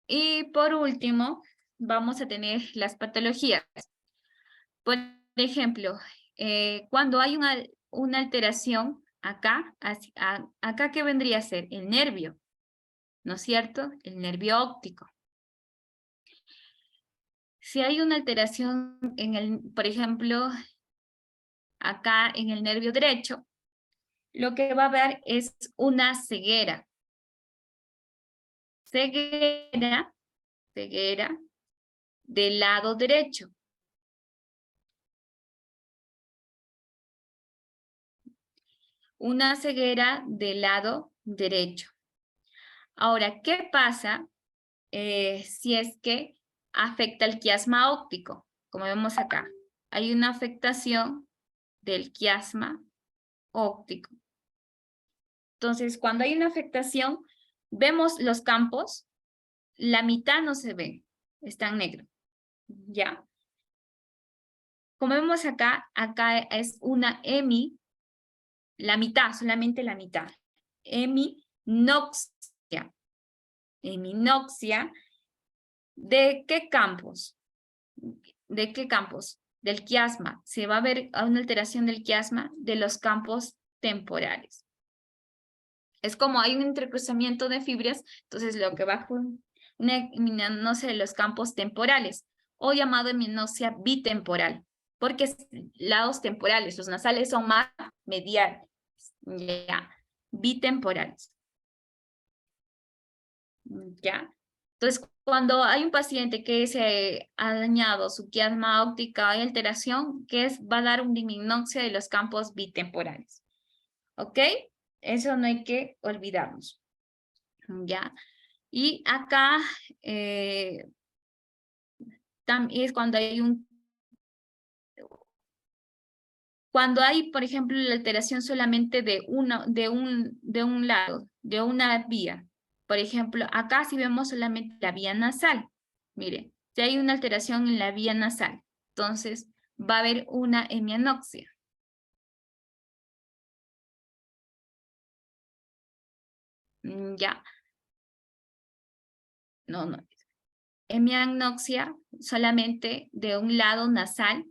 Y por último, vamos a tener las patologías. Por ejemplo, cuando hay una alteración acá, acá ¿qué vendría a ser? El nervio, ¿no es cierto? El nervio óptico. Si hay una alteración por ejemplo, acá en el nervio derecho, lo que va a haber es una ceguera. Ceguera del lado derecho. Una ceguera del lado derecho. Ahora, ¿qué pasa si es que afecta el quiasma óptico? Como vemos acá, hay una afectación del quiasma óptico. Entonces, cuando hay una afectación, vemos los campos, la mitad no se ve, está en negro, ¿ya? Como vemos acá, acá es una la mitad, solamente la mitad. Heminoxia. Heminoxia. ¿De qué campos? ¿De qué campos? Del quiasma. Se va a ver una alteración del quiasma de los campos temporales. Es como hay un entrecruzamiento de fibras, entonces lo que va a una heminoxia de los campos temporales, o llamado heminoxia bitemporal, porque es lados temporales, los nasales son más mediales, ya, bitemporales. ¿Ya? Entonces, cuando hay un paciente que se ha dañado su quiasma óptica, hay alteración, va a dar una heminoxia de los campos bitemporales. ¿Ok? Eso no hay que olvidarnos. ¿Ya? Y acá también es cuando hay, por ejemplo, la alteración solamente de un lado, de una vía. Por ejemplo, acá si vemos solamente la vía nasal. Mire, si hay una alteración en la vía nasal, entonces va a haber una hemianoxia. Ya. No. Hemianoxia solamente de un lado nasal.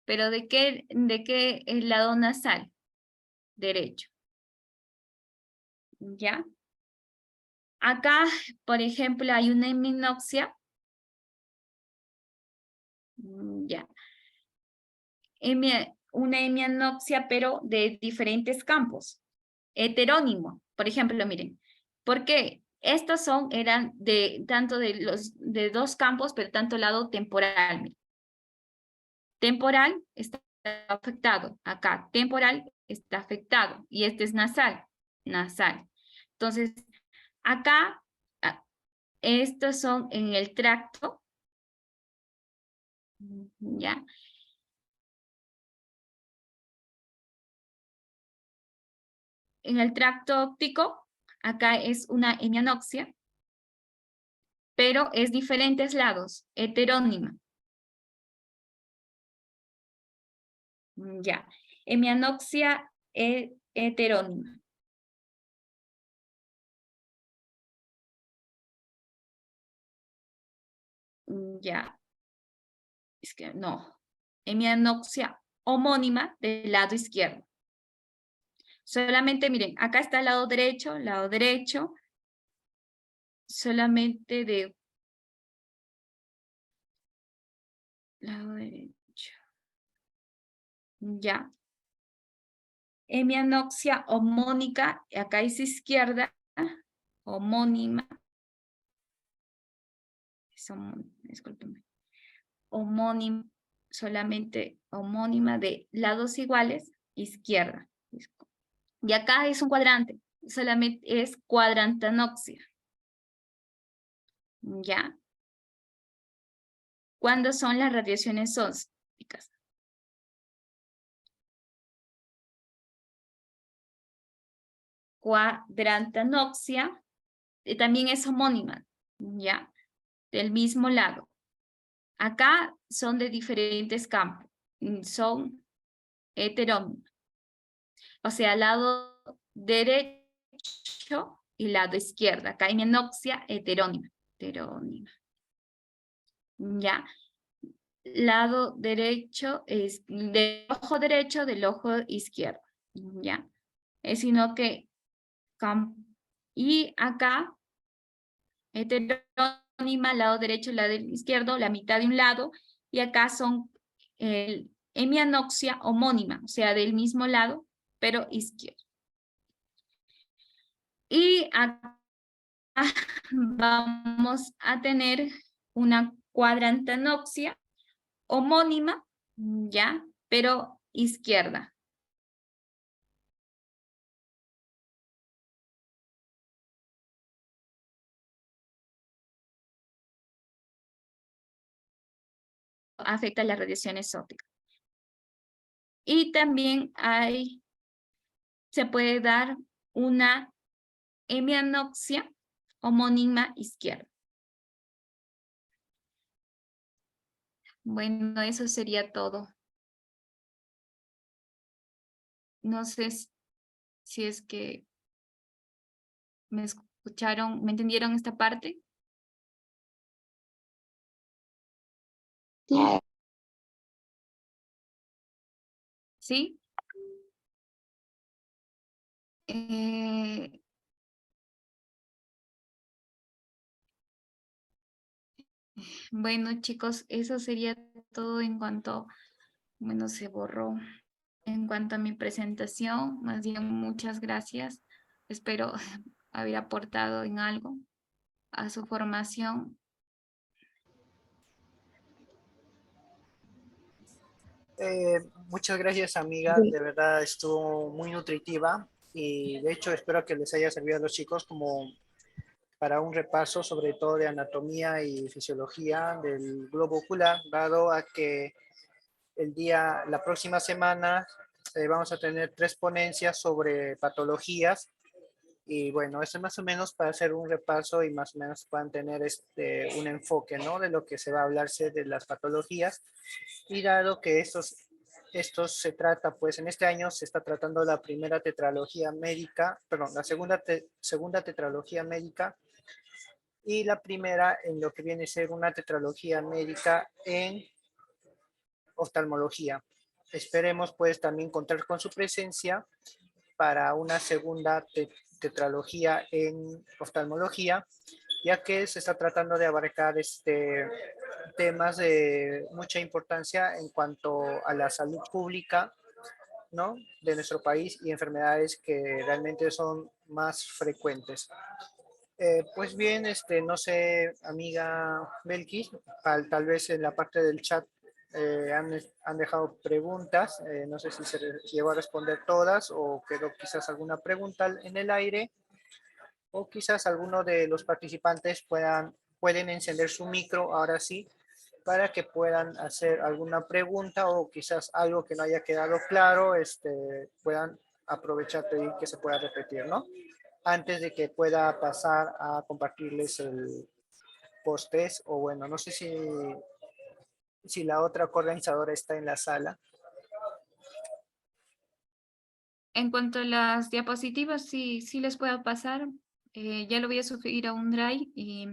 ¿Pero de qué es lado nasal? Derecho. ¿Ya? Acá, por ejemplo, hay una hemianopsia. Ya. Una hemianopsia, pero de diferentes campos. Heterónimo. Por ejemplo, miren. ¿Por qué? Estos eran tanto de dos campos, pero tanto lado temporal. Miren. Temporal está afectado. Acá, temporal está afectado. Y este es nasal. Nasal. Entonces, acá, estos son en el tracto. ¿Ya? En el tracto óptico, acá es una hemianopsia, pero es diferentes lados, heterónima. Ya, hemianopsia heterónima. Ya, es que no. Hemianopsia homónima del lado izquierdo. Solamente miren, acá está el lado derecho, solamente de lado derecho. Ya. Hemianopsia homónica, acá es izquierda, homónima. Discúlpenme. Homónima, solamente homónima de lados iguales, izquierda. Y acá es un cuadrante, solamente es cuadrantanoxia. ¿Ya? ¿Cuándo son las radiaciones ópticas? Cuadrantanoxia también es homónima, ¿ya? Del mismo lado. Acá son de diferentes campos, son heterónimas. O sea, lado derecho y lado izquierdo. Acá hay hemianopsia heterónima. ¿Ya? Lado derecho es del ojo derecho del ojo izquierdo. ¿Ya? Es sino que... Y acá, heterónima, lado derecho, lado izquierdo, la mitad de un lado. Y acá son hemianopsia homónima, o sea, del mismo lado, pero izquierdo. Y acá vamos a tener una cuadrantanoxia homónima, ¿ya? Pero izquierda. Afecta las radiaciones ópticas. Y también se puede dar una hemianopsia homónima izquierda. Bueno, eso sería todo. No sé si es que me escucharon, ¿me entendieron esta parte? ¿Sí? Bueno, chicos, eso sería todo en cuanto, bueno, se borró. En cuanto a mi presentación, más bien muchas gracias. Espero haber aportado en algo a su formación. Muchas gracias, amiga. De verdad estuvo muy nutritiva y de hecho espero que les haya servido a los chicos como para un repaso sobre todo de anatomía y fisiología del globo ocular, dado a que la próxima semana vamos a tener 3 ponencias sobre patologías y bueno, eso es más o menos para hacer un repaso y más o menos puedan tener un enfoque, ¿no? De lo que se va a hablarse de las patologías y dado que estos se trata, pues en este año se está tratando la primera tetralogía médica, perdón, la segunda tetralogía médica y la primera en lo que viene a ser una tetralogía médica en oftalmología. Esperemos pues también contar con su presencia para una segunda tetralogía en oftalmología, ya que se está tratando de abarcar temas de mucha importancia en cuanto a la salud pública, ¿no? De nuestro país y enfermedades que realmente son más frecuentes. Pues bien, no sé, amiga Belkis, tal vez en la parte del chat han dejado preguntas, no sé si se llegó a responder todas o quedó quizás alguna pregunta en el aire, o quizás alguno de los participantes pueden encender su micro ahora sí, para que puedan hacer alguna pregunta o quizás algo que no haya quedado claro, puedan aprovechar pedir que se pueda repetir, ¿no? Antes de que pueda pasar a compartirles el post-test, o bueno, no sé si la otra coorganizadora está en la sala. En cuanto a las diapositivas, sí, sí les puedo pasar. Ya lo voy a subir a un Drive y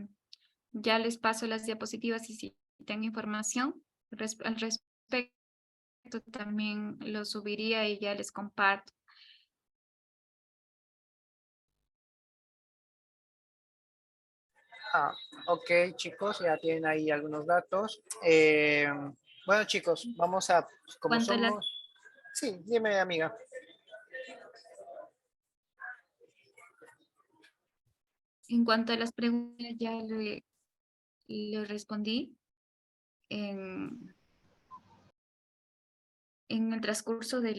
ya les paso las diapositivas y si tengo información al respecto también lo subiría y ya les comparto. Ok, chicos, ya tienen ahí algunos datos. Bueno, chicos, vamos a, como Cuanto a las, somos... Sí, dime, amiga. en cuanto a las preguntas, ya le respondí en el transcurso de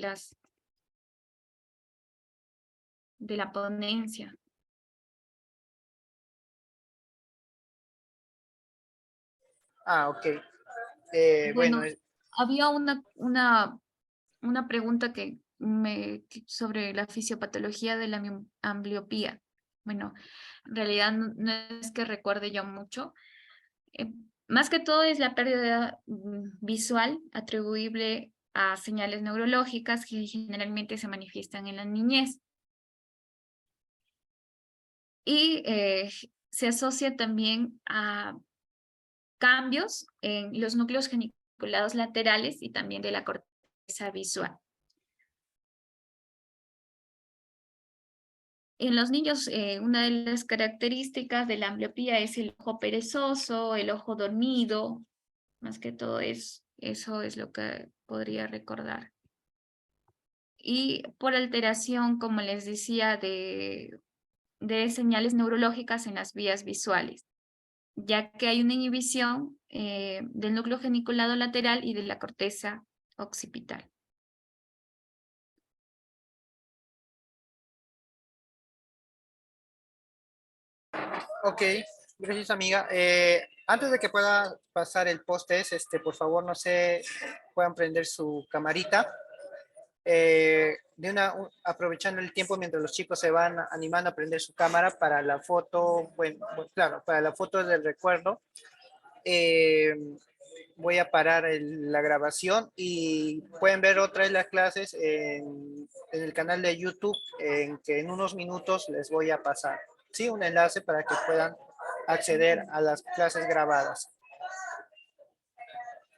la ponencia. Ok. Bueno, Bueno, había una pregunta sobre la fisiopatología de la ambliopía. Bueno, en realidad no es que recuerde yo mucho. Eh, Más que todo es la pérdida visual atribuible a señales neurológicas que generalmente se manifiestan en la niñez. Y se asocia también a cambios en los núcleos geniculados laterales y también de la corteza visual. En los niños, una de las características de la ambliopía es el ojo perezoso, el ojo dormido, más que todo eso es lo que podría recordar. Y por alteración, como les decía, de señales neurológicas en las vías visuales, ya que hay una inhibición del núcleo geniculado lateral y de la corteza occipital. ok, gracias, amiga. Antes de que pueda pasar el post-test, por favor, no sé, puedan prender su camarita. Aprovechando el tiempo mientras los chicos se van animando a prender su cámara para la foto, bueno, claro, para la foto del recuerdo. eh, Voy a parar la grabación y pueden ver otra de las clases en el canal de YouTube, en que en unos minutos les voy a pasar, ¿sí? Un enlace para que puedan acceder a las clases grabadas.